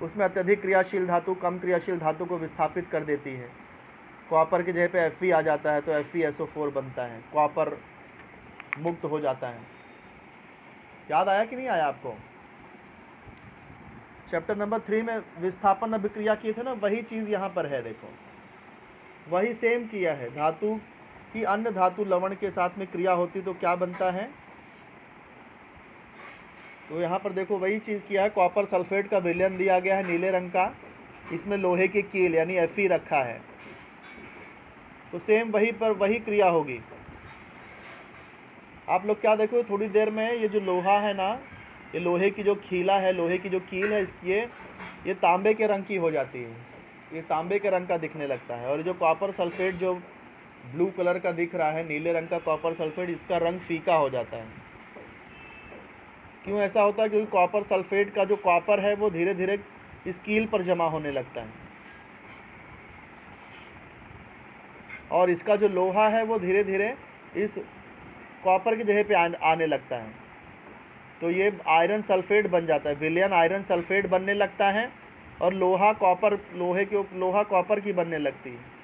उसमें अत्यधिक क्रियाशील धातु कम क्रियाशील धातु को विस्थापित कर देती है। कॉपर की जगह पे Fe आ जाता है तो FeSO4 बनता है, कॉपर मुक्त हो जाता है। याद आया कि नहीं आया आपको? चैप्टर नंबर 3 में विस्थापन अभिक्रिया किए थे ना, वही चीज़ यहाँ पर है। देखो वही सेम किया है। धातु की अन्य धातु लवण के साथ में क्रिया होती तो क्या बनता है, तो यहाँ पर देखो वही चीज़ किया है। कॉपर सल्फेट का विलयन दिया गया है नीले रंग का, इसमें लोहे की कील यानी Fe रखा है, तो सेम वही पर वही क्रिया होगी। आप लोग क्या देखो थोड़ी देर में, ये जो लोहा है ना, ये लोहे की जो खीला है, लोहे की जो कील है, ये तांबे के रंग की हो जाती है, ये तांबे के रंग का दिखने लगता है। और जो कॉपर सल्फेट जो ब्लू कलर का दिख रहा है, नीले रंग का कॉपर सल्फेट, इसका रंग फीका हो जाता है। क्यों ऐसा होता है? क्योंकि कॉपर सल्फेट का जो कॉपर है वो धीरे धीरे इस कील पर जमा होने लगता है, और इसका जो लोहा है वो धीरे धीरे इस कॉपर की जगह पे आने लगता है, तो ये आयरन सल्फेट बन जाता है। विलयन आयरन सल्फेट बनने लगता है और लोहा कॉपर की बनने लगती है।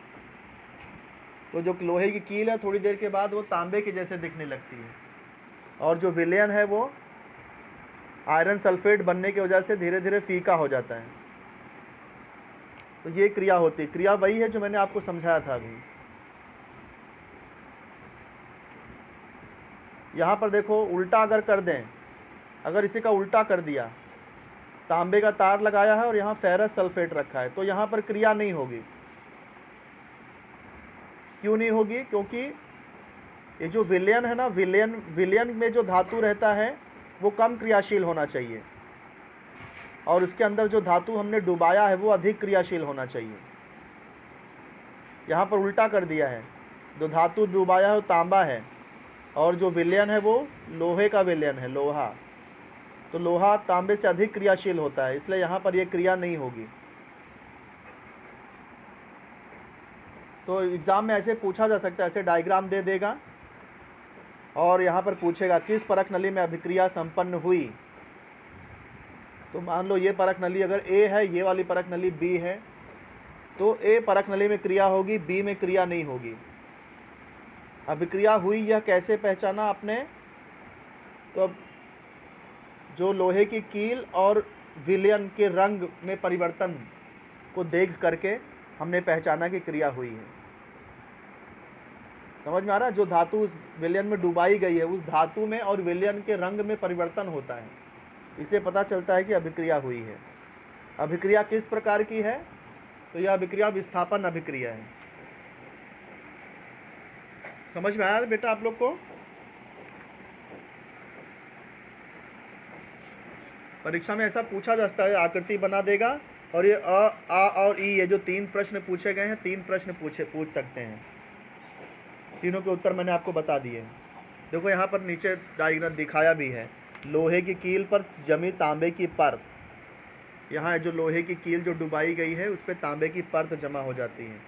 तो जो लोहे की कील है थोड़ी देर के बाद वो तांबे के जैसे दिखने लगती है, और जो विलयन है वो आयरन सल्फेट बनने की वजह से धीरे धीरे फीका हो जाता है। तो ये क्रिया होती है। क्रिया वही है जो मैंने आपको समझाया था अभी। यहाँ पर देखो उल्टा अगर कर दें, अगर इसी का उल्टा कर दिया, तांबे का तार लगाया है और यहाँ फेरस सल्फेट रखा है, तो यहाँ पर क्रिया नहीं होगी। क्यों नहीं होगी? क्योंकि ये जो विलयन है ना, विलयन में जो धातु रहता है वो कम क्रियाशील होना चाहिए, और उसके अंदर जो धातु हमने डुबाया है वो अधिक क्रियाशील होना चाहिए। यहाँ पर उल्टा कर दिया है, जो धातु डुबाया है वो तांबा है, और जो विलयन है वो लोहे का विलयन है, लोहा। तो लोहा तांबे से अधिक क्रियाशील होता है, इसलिए यहाँ पर ये क्रिया नहीं होगी। तो एग्ज़ाम में ऐसे पूछा जा सकता है, ऐसे डायग्राम दे देगा और यहाँ पर पूछेगा किस परख नली में अभिक्रिया संपन्न हुई। तो मान लो ये परख नली अगर A है, ये वाली परख नली B है, तो A परख नली में क्रिया होगी, B में क्रिया नहीं होगी। अभिक्रिया हुई यह कैसे पहचाना आपने? तो अब जो लोहे की कील और विलयन के रंग में परिवर्तन को देख करके हमने पहचाना कि क्रिया हुई है। समझ में आ रहा है? जो धातु उस विलयन में डुबाई गई है, उस धातु में और विलयन के रंग में परिवर्तन होता है, इससे पता चलता है कि अभिक्रिया हुई है। अभिक्रिया किस प्रकार की है? तो यह अभिक्रिया विस्थापन अभिक्रिया है। समझ में आया बेटा आप लोग को? परीक्षा में ऐसा पूछा जाता है, आकृति बना देगा, और ये अ, आ और ई, ये जो 3 प्रश्न पूछे गए हैं, 3 प्रश्न पूछ सकते हैं। तीनों के उत्तर मैंने आपको बता दिए। देखो यहाँ पर नीचे डायग्राम दिखाया भी है, लोहे की कील पर जमी तांबे की परत। यहाँ जो लोहे की कील जो डुबाई गई है उस पर तांबे की परत जमा हो जाती है।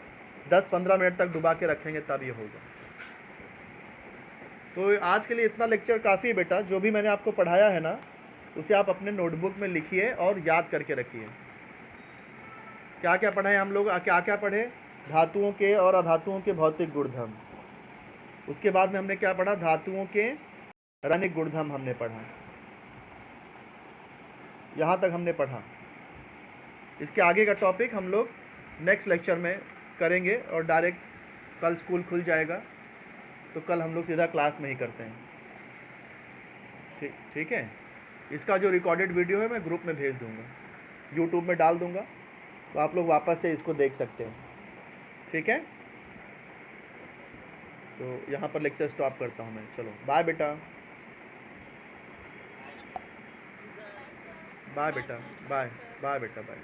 10-15 मिनट तक डुबा के रखेंगे तब ये होगा। तो आज के लिए इतना लेक्चर काफ़ी है बेटा। जो भी मैंने आपको पढ़ाया है ना, उसे आप अपने नोटबुक में लिखिए और याद करके रखिए। क्या क्या पढ़े हम लोग? क्या क्या पढ़े? धातुओं के और अधातुओं के भौतिक गुणधर्म। उसके बाद में हमने क्या पढ़ा? धातुओं के रासायनिक गुणधर्म हमने पढ़ा। यहाँ तक हमने पढ़ा। इसके आगे का टॉपिक हम लोग नेक्स्ट लेक्चर में करेंगे, और डायरेक्ट कल स्कूल खुल जाएगा तो कल हम लोग सीधा क्लास में ही करते हैं। ठीक है। इसका जो रिकॉर्डेड वीडियो है मैं ग्रुप में भेज दूँगा, यूट्यूब में डाल दूँगा, तो आप लोग वापस से इसको देख सकते हैं। ठीक है। तो यहाँ पर लेक्चर स्टॉप करता हूँ मैं। चलो बाय बेटा, बाय बेटा, बाय बाय बेटा, बाय।